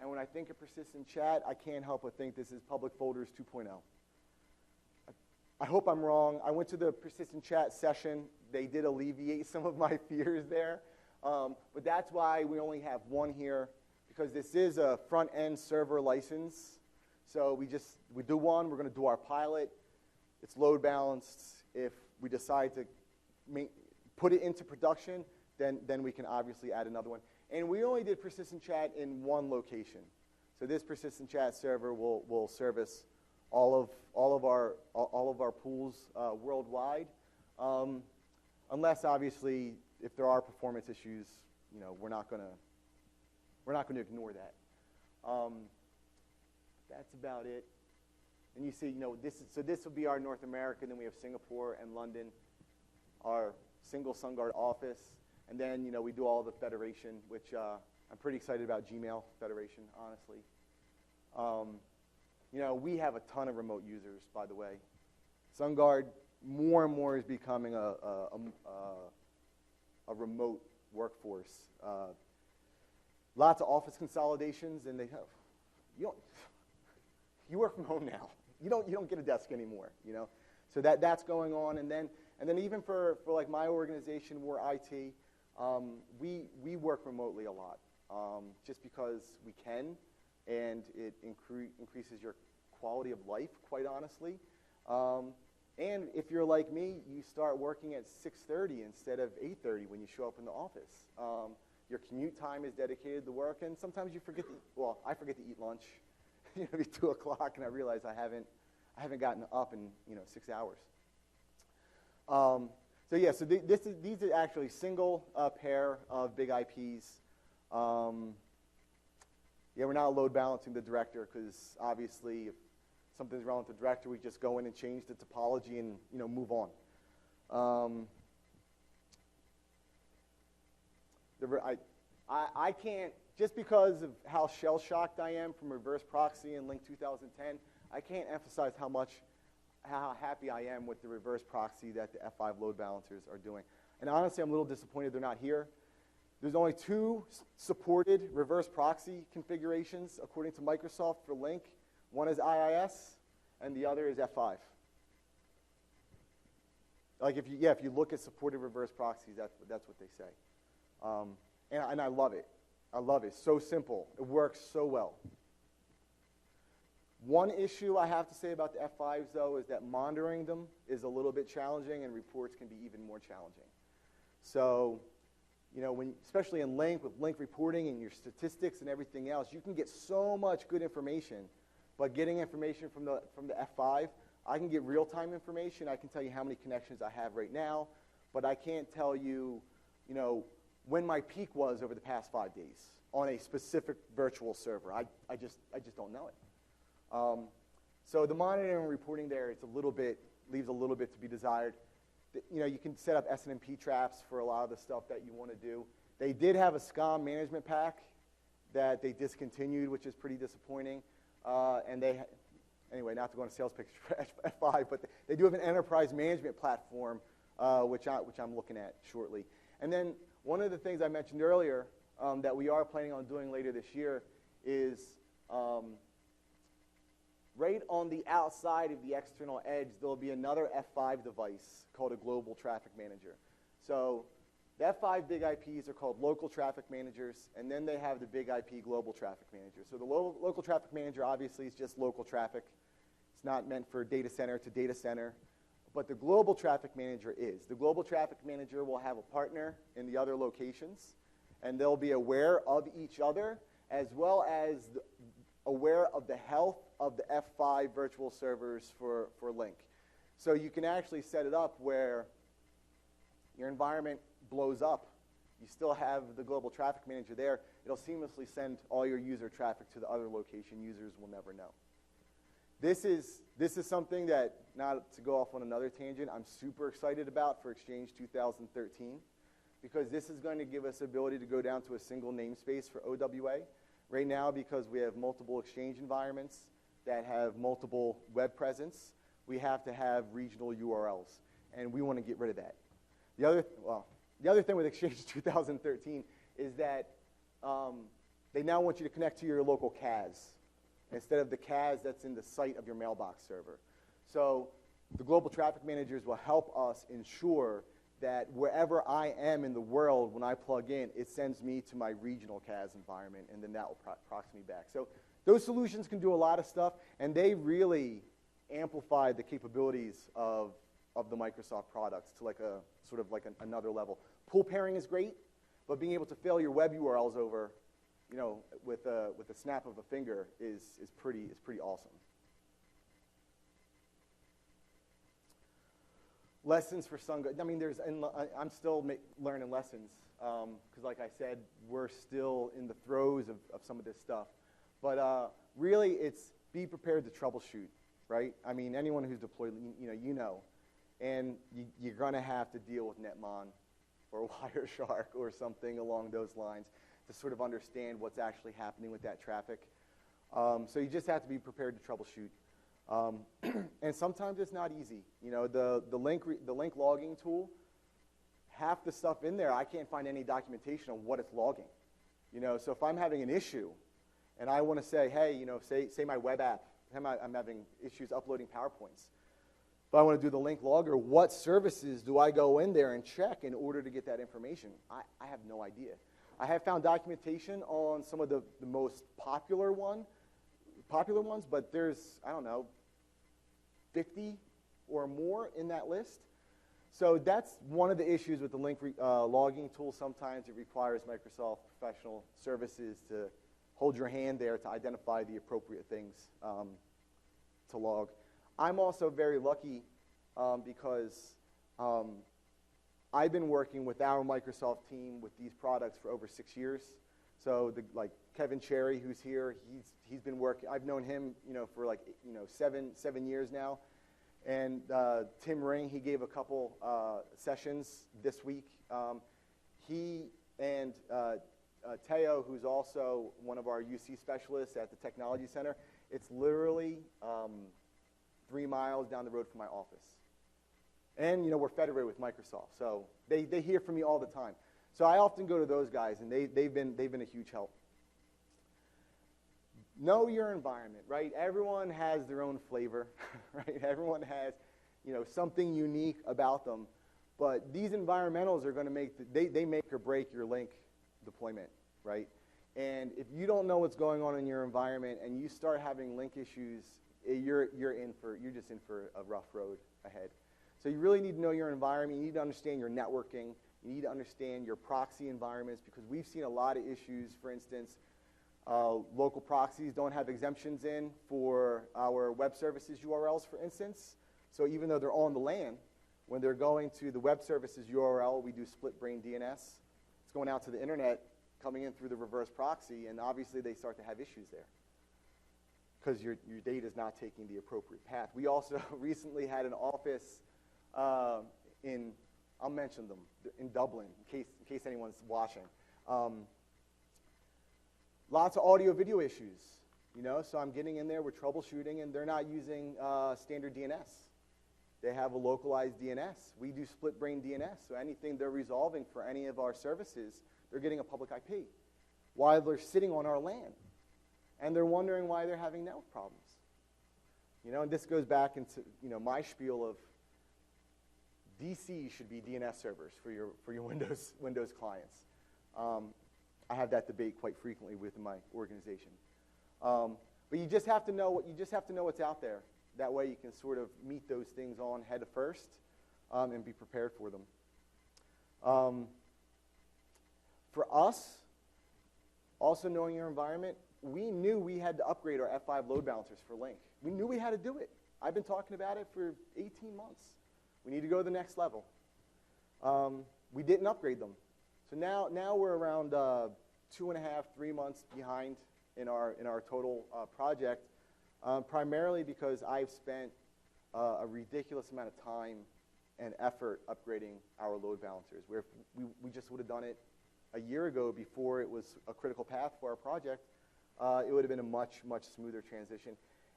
and when I think of persistent chat, I can't help but think this is public folders 2.0. I hope I'm wrong. I went to the persistent chat session. They did alleviate some of my fears there, but that's why we only have one here, because this is a front-end server license. So we do one. We're going to do our pilot. It's load balanced. If we decide to put it into production, then we can obviously add another one. And we only did persistent chat in one location. So this persistent chat server will service all of our pools worldwide, unless obviously if there are performance issues, we're not going to ignore that. That's about it. And you see, this will be our North America. Then we have Singapore and London, our single SunGard office. And then, we do all the federation, which I'm pretty excited about Gmail federation, honestly. We have a ton of remote users, by the way. SunGard more and more is becoming a remote workforce. Lots of office consolidations, and you work from home now. You don't get a desk anymore, So that's going on, and then even for like my organization, we're IT. We work remotely a lot, just because we can, and it increases your quality of life, quite honestly. And if you're like me, you start working at 6:30 instead of 8:30 when you show up in the office. Your commute time is dedicated to work, and sometimes you forget I forget to eat lunch. It'll be 2 o'clock, and I realize I haven't gotten up in 6 hours. So yeah, so these are actually single pair of big IPs. Yeah, we're not load balancing the director because obviously if something's wrong with the director, we just go in and change the topology and move on. I can't, just because of how shell-shocked I am from reverse proxy in Lync 2010, I can't emphasize how happy I am with the reverse proxy that the F5 load balancers are doing. And honestly, I'm a little disappointed they're not here. There's only 2 supported reverse proxy configurations according to Microsoft for Lync. One is IIS, and the other is F5. Like if you look at supported reverse proxies, that's what they say. And I love it. I love it. It's so simple. It works so well. One issue I have to say about the F5s, though, is that monitoring them is a little bit challenging, and reports can be even more challenging. So, especially in Lync, with Lync reporting and your statistics and everything else, you can get so much good information. But getting information from the F5, I can get real-time information. I can tell you how many connections I have right now, but I can't tell you, when my peak was over the past 5 days on a specific virtual server. I just don't know it. So the monitoring and reporting there, leaves a little bit to be desired. You can set up SNMP traps for a lot of the stuff that you want to do. They did have a SCOM management pack that they discontinued, which is pretty disappointing. Anyway, not to go on a sales pitch for F5, but they do have an enterprise management platform, which I'm looking at shortly. And then one of the things I mentioned earlier that we are planning on doing later this year is right on the outside of the external edge, there'll be another F5 device called a global traffic manager. So the F5 big IPs are called local traffic managers, and then they have the big IP global traffic manager. So the local traffic manager obviously is just local traffic. It's not meant for data center to data center. but the global traffic manager is. The global traffic manager will have a partner in the other locations, and they'll be aware of each other, as well as aware of the health of the F5 virtual servers for Lync. So you can actually set it up where your environment blows up. You still have the global traffic manager there. It'll seamlessly send all your user traffic to the other location. Users will never know. This is something that, not to go off on another tangent, I'm super excited about for Exchange 2013, because this is going to give us the ability to go down to a single namespace for OWA. Right now, because we have multiple Exchange environments that have multiple web presence, we have to have regional URLs, and we want to get rid of that. The other thing with Exchange 2013 is that they now want you to connect to your local CAS instead of the CAS that's in the site of your mailbox server. So the global traffic managers will help us ensure that wherever I am in the world, when I plug in, it sends me to my regional CAS environment, and then that will proxy me back. So those solutions can do a lot of stuff, and they really amplify the capabilities of the Microsoft products to like a sort of like another level. Pool pairing is great, but being able to fail your web URLs over, you know, with a snap of a finger is pretty awesome. Lessons for SunGard. I mean, I'm still learning lessons because, like I said, we're still in the throes of some of this stuff. But really, it's be prepared to troubleshoot, right? I mean, anyone who's deployed, you know. And you're going to have to deal with Netmon or Wireshark or something along those lines to sort of understand what's actually happening with that traffic. So you just have to be prepared to troubleshoot. And sometimes it's not easy. You know, the Lync logging tool, half the stuff in there, I can't find any documentation on what it's logging. You know, so if I'm having an issue and I want to say, hey, you know, say my web app, I'm having issues uploading PowerPoints. If I want to do the Lync logger, what services do I go in there and check in order to get that information? I have no idea. I have found documentation on some of the most popular ones, but there's, I don't know, 50 or more in that list. So that's one of the issues with the Lync logging tool. Sometimes it requires Microsoft professional services to hold your hand there to identify the appropriate things to log. I'm also very lucky because I've been working with our Microsoft team with these products for over 6 years. So like Kevin Cherry, who's here, he's been working. I've known him, you know, for like 7 years now. And Tim Ring, he gave a couple sessions this week. He and Teo, who's also one of our UC specialists at the Technology Center, it's literally 3 miles down the road from my office. And, you know, we're federated with Microsoft, so they hear from me all the time. So I often go to those guys, and they've been a huge help. Know your environment, right? Everyone has their own flavor, right? Everyone has, you know, something unique about them. But these environmentals are going to they make or break your Lync deployment, right? And if you don't know what's going on in your environment and you start having Lync issues, you're just in for a rough road ahead. So you really need to know your environment. You need to understand your networking. You need to understand your proxy environments, because we've seen a lot of issues. For instance, local proxies don't have exemptions in for our web services URLs, for instance. So even though they're on the LAN, when they're going to the web services URL, we do split brain DNS. It's going out to the internet, coming in through the reverse proxy, and obviously they start to have issues there because your data is not taking the appropriate path. We also recently had an office I'll mention them, in Dublin, in case anyone's watching. Lots of audio-video issues, you know, so I'm getting in there, we're troubleshooting, and they're not using standard DNS. They have a localized DNS. We do split-brain DNS, so anything they're resolving for any of our services, they're getting a public IP while they're sitting on our LAN. And they're wondering why they're having network problems. You know, and this goes back into, you know, my spiel of DC should be DNS servers for your Windows clients. I have that debate quite frequently within my organization. But you just have to know what's out there. That way you can sort of meet those things on head first and be prepared for them. For us, also knowing your environment, we knew we had to upgrade our F5 load balancers for Lync. We knew we had to do it. I've been talking about it for 18 months. We need to go to the next level. We didn't upgrade them. So now we're around 2.5, 3 months behind in our total project, primarily because I've spent a ridiculous amount of time and effort upgrading our load balancers. Where if we just would have done it a year ago before it was a critical path for our project, it would have been a much, much smoother transition.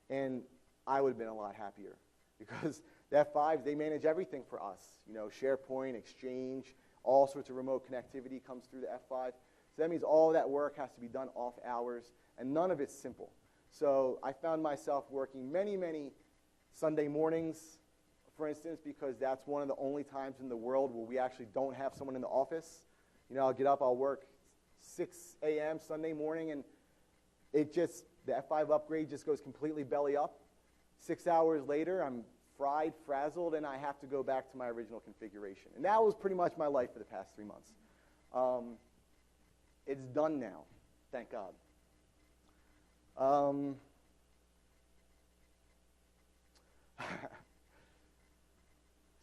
And I would have been a lot happier because the F5s, they manage everything for us. You know, SharePoint, Exchange, all sorts of remote connectivity comes through the F5. So that means all that work has to be done off hours, and none of it's simple. So I found myself working many, many Sunday mornings, for instance, because that's one of the only times in the world where we actually don't have someone in the office. You know, I'll get up, I'll work 6 a.m. Sunday morning, and the F5 upgrade just goes completely belly up. 6 hours later, I'm fried, frazzled, and I have to go back to my original configuration. And that was pretty much my life for the past 3 months. It's done now, thank God.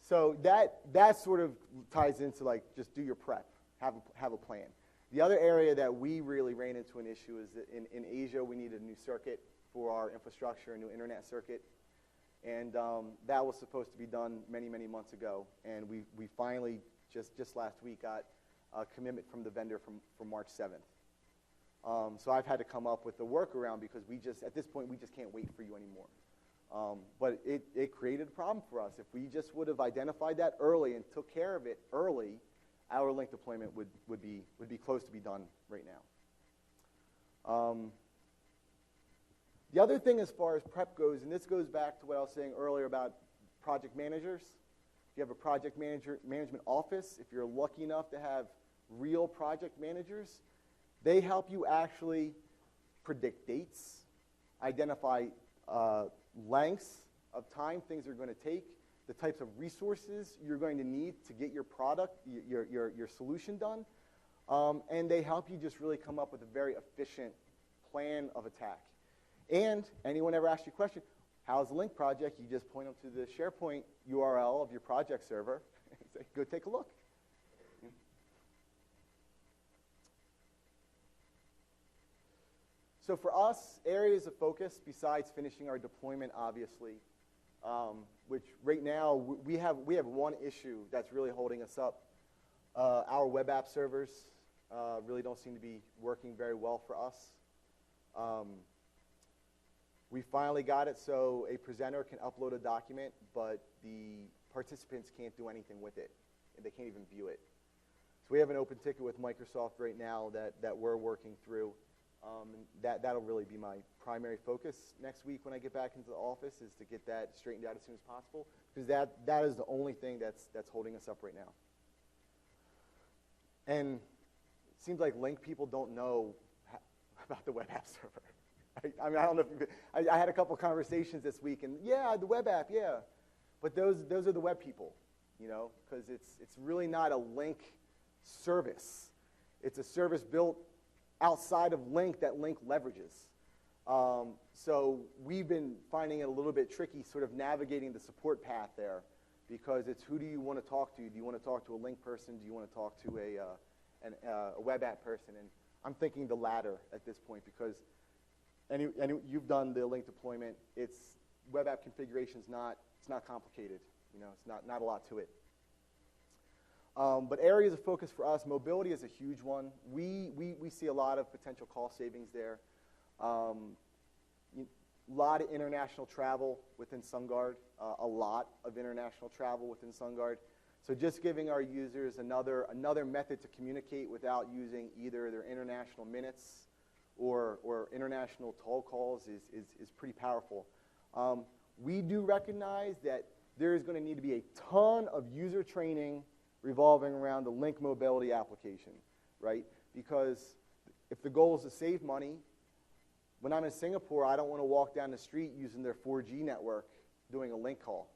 So that sort of ties into like just do your prep, have a plan. The other area that we really ran into an issue is that in Asia we needed a new circuit for our infrastructure, a new internet circuit. And that was supposed to be done many, many months ago. And we finally, just last week, got a commitment from the vendor for March 7th. So I've had to come up with a workaround because at this point, we just can't wait for you anymore. But it created a problem for us. If we just would have identified that early and took care of it early, our Lync deployment would be close to be done right now. The other thing as far as prep goes, and this goes back to what I was saying earlier about project managers. If you have a project management office, if you're lucky enough to have real project managers, they help you actually predict dates, identify lengths of time things are going to take, the types of resources you're going to need to get your product, your solution done, and they help you just really come up with a very efficient plan of attack. And anyone ever asks you a question, how's the Lync project? You just point them to the SharePoint URL of your project server and say, go take a look. So for us, areas of focus besides finishing our deployment, obviously, which right now we have one issue that's really holding us up. Our web app servers really don't seem to be working very well for us. We finally got it so a presenter can upload a document, but the participants can't do anything with it. They can't even view it. So we have an open ticket with Microsoft right now that we're working through. That'll really be my primary focus next week when I get back into the office, is to get that straightened out as soon as possible, because that is the only thing that's holding us up right now. And it seems like Lync people don't know about the web app server. I mean, I don't know if I had a couple conversations this week, and yeah, the web app, yeah. But those are the web people, you know, because it's really not a Lync service. It's a service built outside of Lync that Lync leverages. So we've been finding it a little bit tricky sort of navigating the support path there, because it's who do you want to talk to? Do you want to talk to a Lync person? Do you want to talk to a web app person? And I'm thinking the latter at this point, because and you've done the Lync deployment. Web app configuration it's not complicated. You know, it's not a lot to it. But areas of focus for us, mobility is a huge one. We see a lot of potential cost savings there. A lot of international travel within SunGard, a lot of international travel within SunGard. So just giving our users another method to communicate without using either their international minutes or international toll calls is pretty powerful. We do recognize that there is going to need to be a ton of user training revolving around the Lync mobility application, right? Because if the goal is to save money, when I'm in Singapore, I don't want to walk down the street using their 4G network doing a Lync call,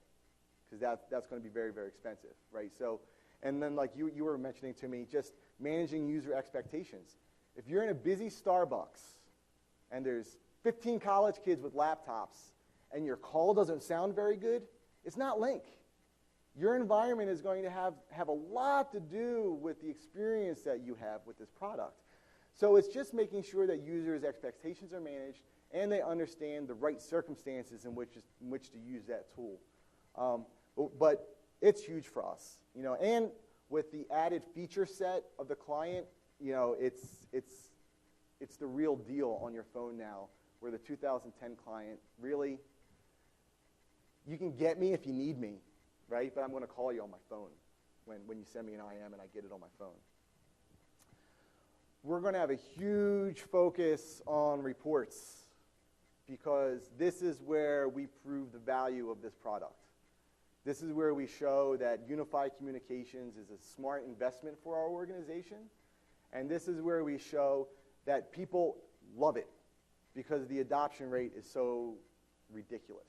because that's going to be very, very expensive, right? So, and then like you were mentioning to me, just managing user expectations. If you're in a busy Starbucks and there's 15 college kids with laptops and your call doesn't sound very good, it's not Lync. Your environment is going to have a lot to do with the experience that you have with this product. So it's just making sure that users' expectations are managed and they understand the right circumstances in which to use that tool. But it's huge for us, you know. And with the added feature set of the client, you know, it's the real deal on your phone now. Where the 2010 client really, you can get me if you need me, right? But I'm going to call you on my phone when you send me an IM and I get it on my phone. We're going to have a huge focus on reports because this is where we prove the value of this product. This is where we show that unified communications is a smart investment for our organization. And this is where we show that people love it because the adoption rate is so ridiculous.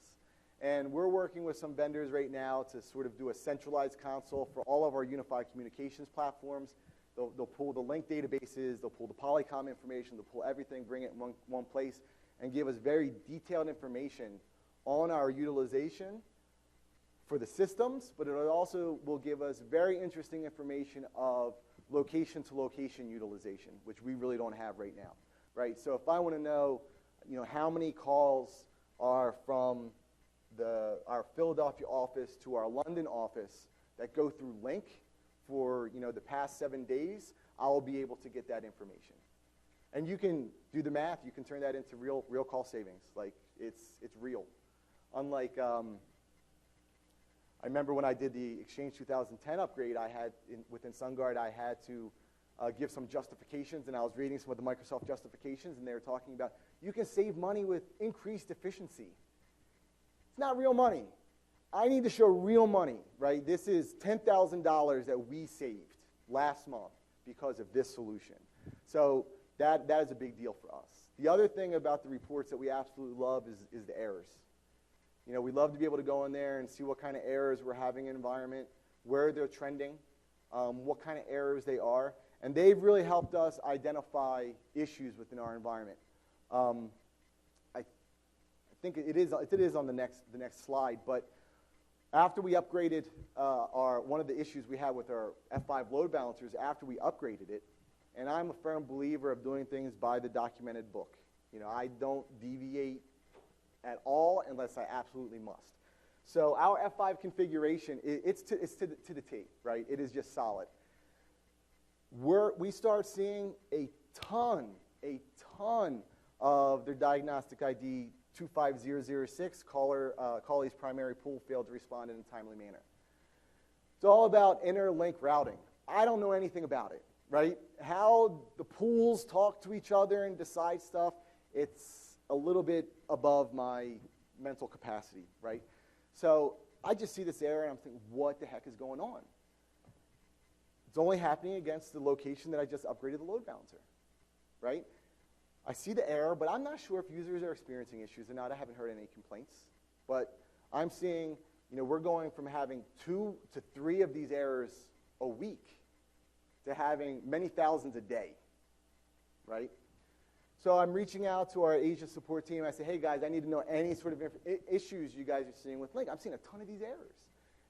And we're working with some vendors right now to sort of do a centralized console for all of our unified communications platforms. They'll pull the Lync databases, they'll pull the Polycom information, they'll pull everything, bring it in one place, and give us very detailed information on our utilization for the systems, but it also will give us very interesting information of location-to-location utilization, which we really don't have right now, right? So if I want to know, you know, how many calls are from our Philadelphia office to our London office that go through Lync for, you know, the past 7 days, I'll be able to get that information. And you can do the math. You can turn that into real call savings. Like, it's real. Unlike, I remember when I did the Exchange 2010 upgrade, within SunGard, I had to give some justifications, and I was reading some of the Microsoft justifications, and they were talking about you can save money with increased efficiency. It's not real money. I need to show real money, right? This is $10,000 that we saved last month because of this solution. So that is a big deal for us. The other thing about the reports that we absolutely love is the errors. You know, we love to be able to go in there and see what kind of errors we're having in the environment, where they're trending, what kind of errors they are. And they've really helped us identify issues within our environment. I think it is on the next slide, but after we upgraded one of the issues we had with our F5 load balancers, after we upgraded it, and I'm a firm believer of doing things by the documented book. You know, I don't deviate at all unless I absolutely must. So our F5 configuration, it's to the T, right? It is just solid. We start seeing a ton of their diagnostic ID 25006 callee's primary pool failed to respond in a timely manner. It's all about inner Lync routing. I don't know anything about it, right? How the pools talk to each other and decide stuff, it's a little bit above my mental capacity, right? So I just see this error and I'm thinking, what the heck is going on? It's only happening against the location that I just upgraded the load balancer, right? I see the error, but I'm not sure if users are experiencing issues or not. I haven't heard any complaints. But I'm seeing, you know, we're going from having 2 to 3 of these errors a week to having many thousands a day, right? So I'm reaching out to our Asia support team. I say, hey, guys, I need to know any sort of issues you guys are seeing with Lync. I'm seeing a ton of these errors.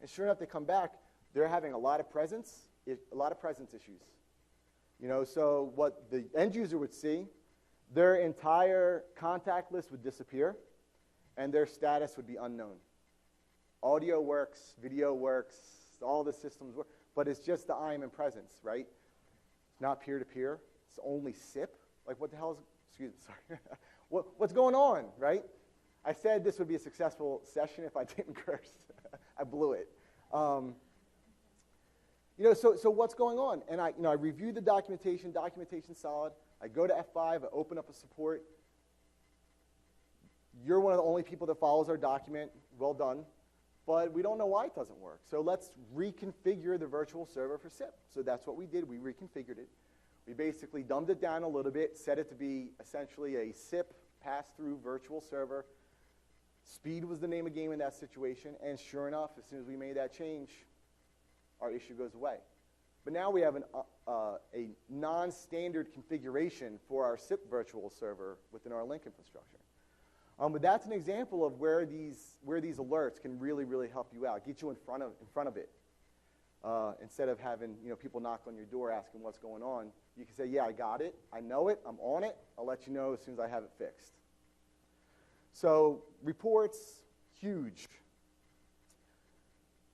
And sure enough, they come back. They're having a lot of presence issues. You know, so what the end user would see, their entire contact list would disappear, and their status would be unknown. Audio works, video works, all the systems work, but it's just the IM and presence, right? It's not peer-to-peer. It's only SIP. Like, what the hell is, excuse me, sorry. What's going on, right? I said this would be a successful session if I didn't curse. I blew it. You know, so what's going on? And I review the documentation, documentation's solid. I go to F5, I open up a support. You're one of the only people that follows our document. Well done. But we don't know why it doesn't work. So let's reconfigure the virtual server for SIP. So that's what we did. We reconfigured it. We basically dumbed it down a little bit, set it to be essentially a SIP pass-through virtual server, Speed was the name of the game in that situation, and sure enough, as soon as we made that change, our issue goes away. But now we have a non-standard configuration for our SIP virtual server within our Lync infrastructure. But that's an example of where these alerts can really, really help you out, get you in front of it. Instead of having people knock on your door asking what's going on, you can say, yeah, I got it, I know it, I'm on it, I'll let you know as soon as I have it fixed. So reports, huge.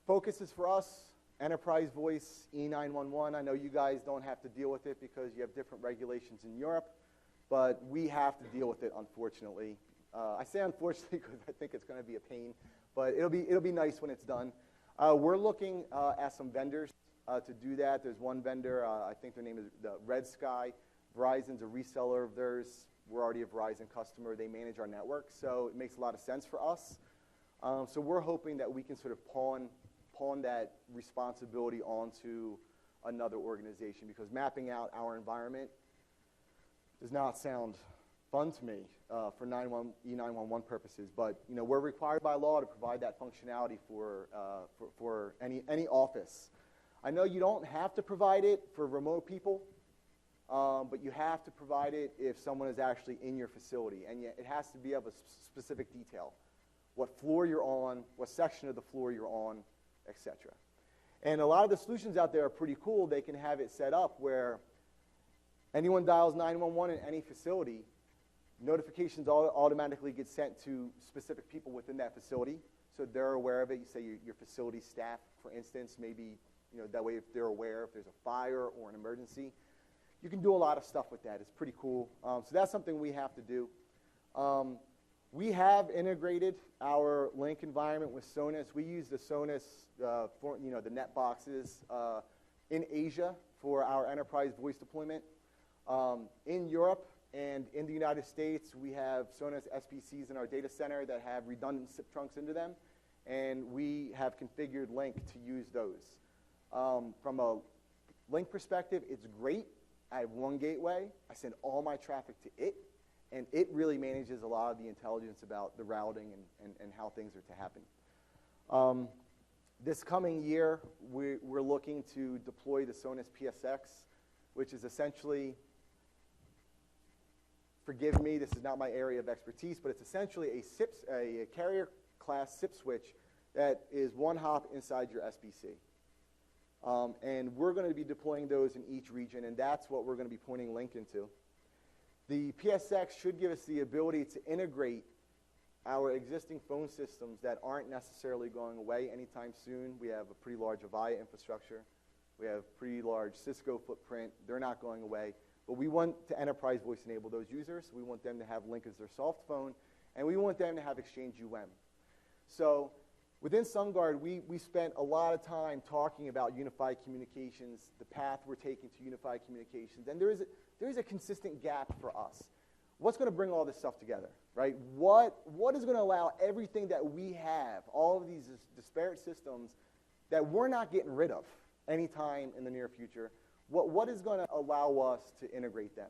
Focuses for us, enterprise voice, E911. I know you guys don't have to deal with it because you have different regulations in Europe, but we have to deal with it, unfortunately. I say unfortunately because I think it's going to be a pain, but it'll be nice when it's done. We're looking at some vendors to do that. There's one vendor, I think their name is Red Sky. Verizon's a reseller of theirs. We're already a Verizon customer. They manage our network, so it makes a lot of sense for us. So we're hoping that we can sort of pawn that responsibility onto another organization, because mapping out our environment does not sound fun to me for E911 purposes. But we're required by law to provide that functionality for any office. I know you don't have to provide it for remote people. But you have to provide it if someone is actually in your facility, and yet it has to be of a specific detail. What floor you're on, what section of the floor you're on, etc. And a lot of the solutions out there are pretty cool. They can have it set up where anyone dials 911 in any facility, notifications automatically get sent to specific people within that facility, so they're aware of it. You say your facility staff, for instance, maybe that way if they're aware if there's a fire or an emergency. You can do a lot of stuff with that. It's pretty cool. So that's something we have to do. We have integrated our Lync environment with Sonos. We use the Sonos, for, the net boxes in Asia for our enterprise voice deployment. In Europe and in the United States, we have Sonos SBCs in our data center that have redundant SIP trunks into them, and we have configured Lync to use those. From a Lync perspective, it's great. I have one gateway. I send all my traffic to it, and it really manages a lot of the intelligence about the routing and how things are to happen. This coming year, we're looking to deploy the Sonos PSX, which is essentially, forgive me, this is not my area of expertise, but it's essentially a carrier class SIP switch that is one hop inside your SBC. And we're going to be deploying those in each region, and that's what we're going to be pointing Lync into. The PSX should give us the ability to integrate our existing phone systems that aren't necessarily going away anytime soon. We have a pretty large Avaya infrastructure. We have pretty large Cisco footprint. They're not going away. But we want to enterprise voice enable those users. We want them to have Lync as their soft phone, and we want them to have Exchange UM. So within SunGard, we spent a lot of time talking about unified communications, the path we're taking to unified communications, and there is a consistent gap for us. What's going to bring all this stuff together, right? What is going to allow everything that we have, all of these disparate systems that we're not getting rid of anytime in the near future, what is going to allow us to integrate them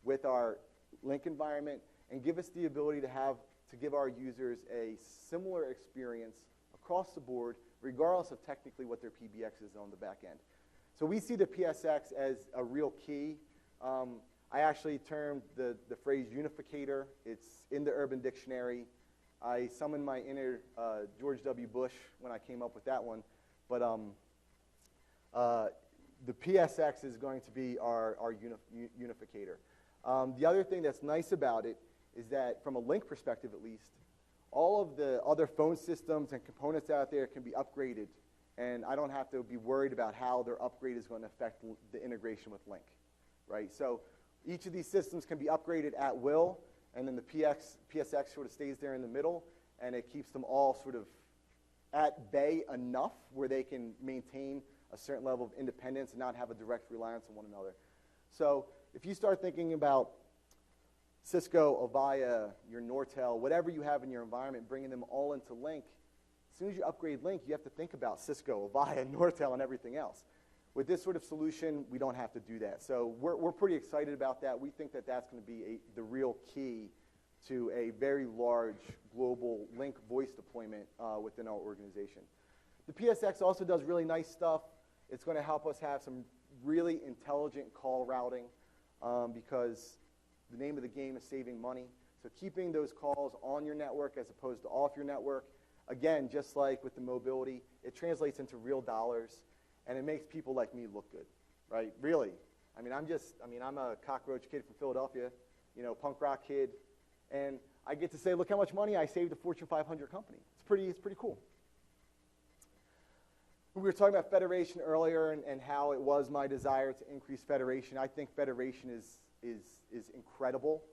with our Lync environment and give us the ability to give our users a similar experience across the board, regardless of technically what their PBX is on the back end. So we see the PSX as a real key. I actually termed the phrase unificator. It's in the Urban Dictionary. I summoned my inner George W. Bush when I came up with that one. But the PSX is going to be our unificator. The other thing that's nice about it is that, from a Lync perspective at least, all of the other phone systems and components out there can be upgraded, and I don't have to be worried about how their upgrade is going to affect the integration with Lync, right? So each of these systems can be upgraded at will, and then the PSX sort of stays there in the middle, and it keeps them all sort of at bay enough where they can maintain a certain level of independence and not have a direct reliance on one another. So if you start thinking about Cisco, Avaya, your Nortel, whatever you have in your environment, bringing them all into Lync, as soon as you upgrade Lync, you have to think about Cisco, Avaya, Nortel, and everything else. With this sort of solution, we don't have to do that. So we're pretty excited about that. We think that that's going to be the real key to a very large global Lync voice deployment within our organization. The PSX also does really nice stuff. It's going to help us have some really intelligent call routing because the name of the game is saving money. So keeping those calls on your network as opposed to off your network, again, just like with the mobility, it translates into real dollars, and it makes people like me look good, right? Really. I'm a cockroach kid from Philadelphia, punk rock kid, and I get to say, look how much money I saved a Fortune 500 company. It's pretty cool. We were talking about federation earlier and how it was my desire to increase federation. I think federation is incredible.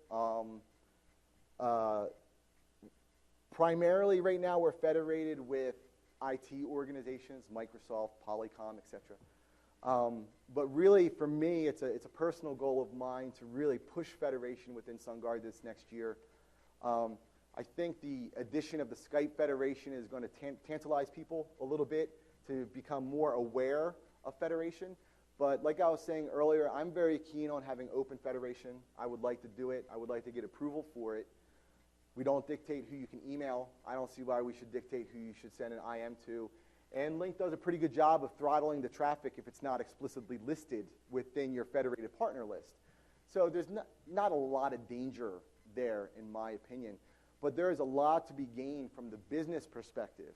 Primarily right now we're federated with IT organizations, Microsoft, Polycom, etc. But really for me it's a personal goal of mine to really push federation within SunGard this next year. I think the addition of the Skype federation is going to tantalize people a little bit to become more aware of federation. But like I was saying earlier, I'm very keen on having open federation. I would like to do it. I would like to get approval for it. We don't dictate who you can email. I don't see why we should dictate who you should send an IM to. And Lync does a pretty good job of throttling the traffic if it's not explicitly listed within your federated partner list. So there's not a lot of danger there, in my opinion. But there is a lot to be gained from the business perspective.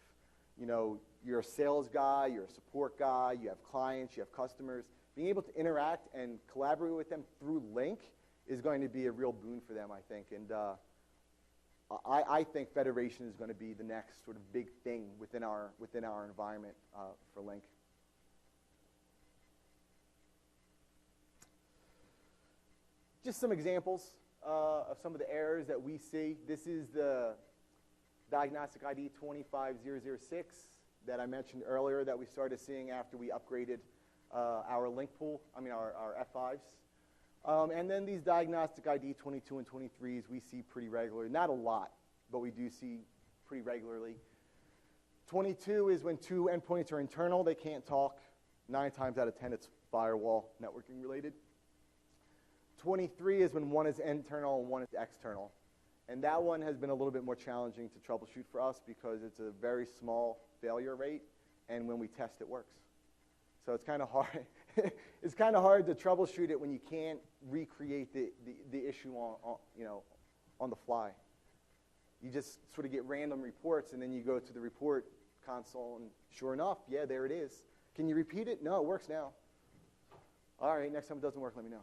You're a sales guy, you're a support guy, you have clients, you have customers. Being able to interact and collaborate with them through Lync is going to be a real boon for them, I think. And I think federation is going to be the next sort of big thing within our environment for Lync. Just some examples of some of the errors that we see. This is the diagnostic ID 25006 that I mentioned earlier that we started seeing after we upgraded our Lync pool, our F5s. And then these diagnostic ID 22 and 23s we see pretty regularly. Not a lot, but we do see pretty regularly. 22 is when two endpoints are internal, they can't talk. 9 times out of 10 it's firewall networking related. 23 is when one is internal and one is external. And that one has been a little bit more challenging to troubleshoot for us because it's a very small failure rate, and when we test it works. So it's kind of hard. It's kind of hard to troubleshoot it when you can't recreate the issue on the fly. You just sort of get random reports, and then you go to the report console, and sure enough, yeah, there it is. Can you repeat it? No, it works now. All right, next time it doesn't work, let me know.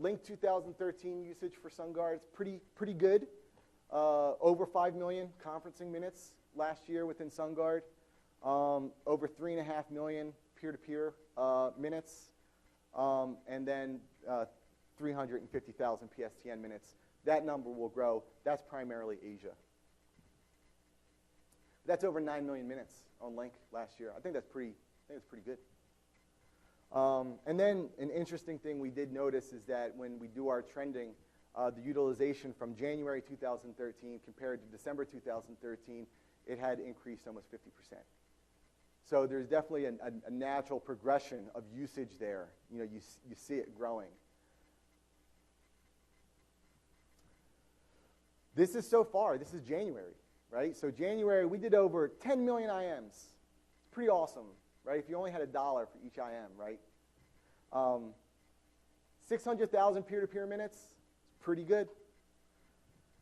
Lync 2013 usage for SunGard is pretty good. Over 5 million conferencing minutes last year within SunGard. Over 3.5 million peer-to-peer minutes. And then 350,000 PSTN minutes. That number will grow. That's primarily Asia. That's over 9 million minutes on Lync last year. I think that's pretty good. And then an interesting thing we did notice is that when we do our trending, the utilization from January 2013 compared to December 2013, it had increased almost 50%. So there's definitely a natural progression of usage there. You see it growing. This is so far. This is January, right? So January, we did over 10 million IMs. It's pretty awesome. Right? If you only had $1 for each IM, right? 600,000 peer-to-peer minutes, pretty good.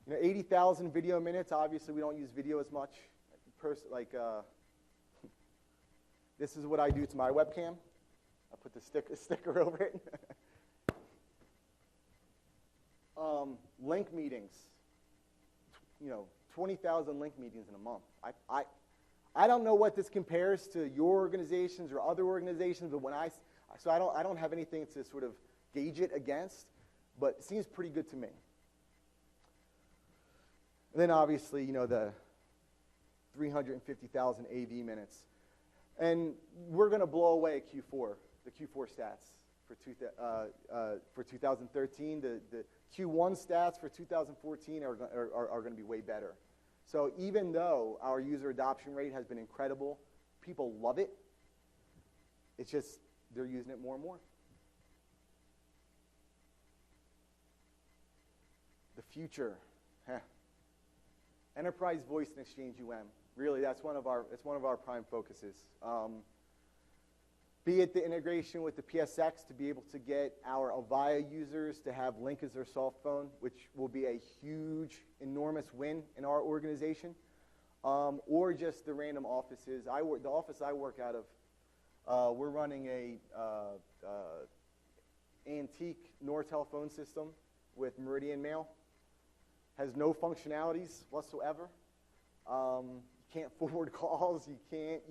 80,000 video minutes. Obviously, we don't use video as much. This is what I do to my webcam. I put the sticker over it. Lync meetings. 20,000 Lync meetings in a month. I don't know what this compares to your organizations or other organizations, but I don't have anything to sort of gauge it against, but it seems pretty good to me. And then obviously, the 350,000 AV minutes. And we're going to blow away Q4, the Q4 stats for 2013. The Q1 stats for 2014 are going to be way better. So even though our user adoption rate has been incredible, people love it, it's just they're using it more and more. The future. Heh. Enterprise Voice and Exchange Really, it's one of our prime focuses. Be it the integration with the PSX to be able to get our Avaya users to have Lync as their soft phone, which will be a huge, enormous win in our organization, or just the random offices. The office I work out of, we're running a antique Nortel phone system with Meridian Mail. Has no functionalities whatsoever. You can't forward calls. You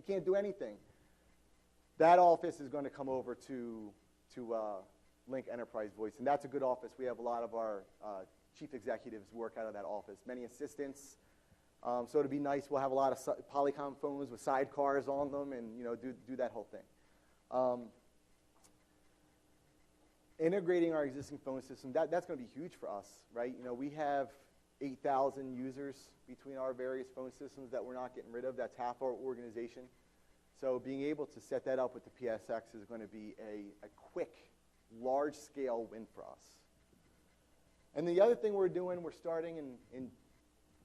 can't do anything. That office is going to come over to Lync Enterprise Voice, and that's a good office. We have a lot of our chief executives work out of that office. Many assistants. So it'd be nice. We'll have a lot of Polycom phones with sidecars on them, and do that whole thing. Integrating our existing phone system, that's going to be huge for us, right? We have 8,000 users between our various phone systems that we're not getting rid of. That's half our organization. So being able to set that up with the PSX is going to be a quick, large-scale win for us. And the other thing we're doing, we're starting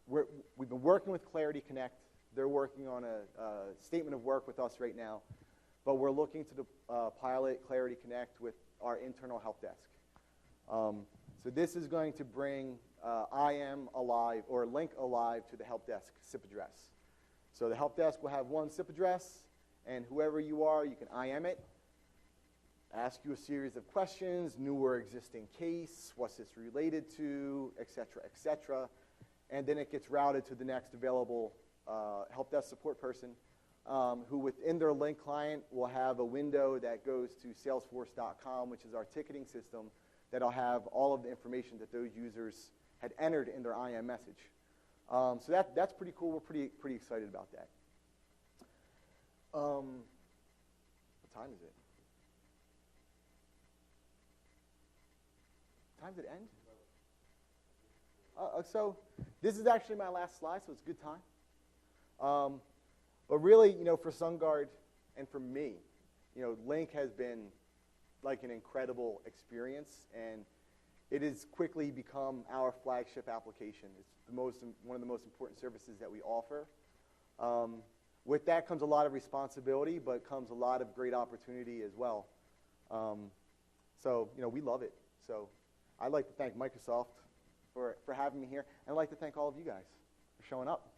we've been working with Clarity Connect. They're working on a statement of work with us right now. But we're looking to pilot Clarity Connect with our internal help desk. So this is going to bring IM Alive or Lync Alive to the help desk SIP address. So the help desk will have one SIP address, and whoever you are, you can IM it, ask you a series of questions, new or existing case, what's this related to, et cetera, and then it gets routed to the next available help desk support person, who within their Lync client will have a window that goes to salesforce.com, which is our ticketing system, that'll have all of the information that those users had entered in their IM message. So that's pretty cool. We're pretty excited about that. What time is it? Time did it end? So this is actually my last slide, so it's a good time. But really, for SunGard and for me, Lync has been like an incredible experience, and it has quickly become our flagship application. It's one of the most important services that we offer. With that comes a lot of responsibility, but comes a lot of great opportunity as well. So we love it. So I'd like to thank Microsoft for having me here, and I'd like to thank all of you guys for showing up.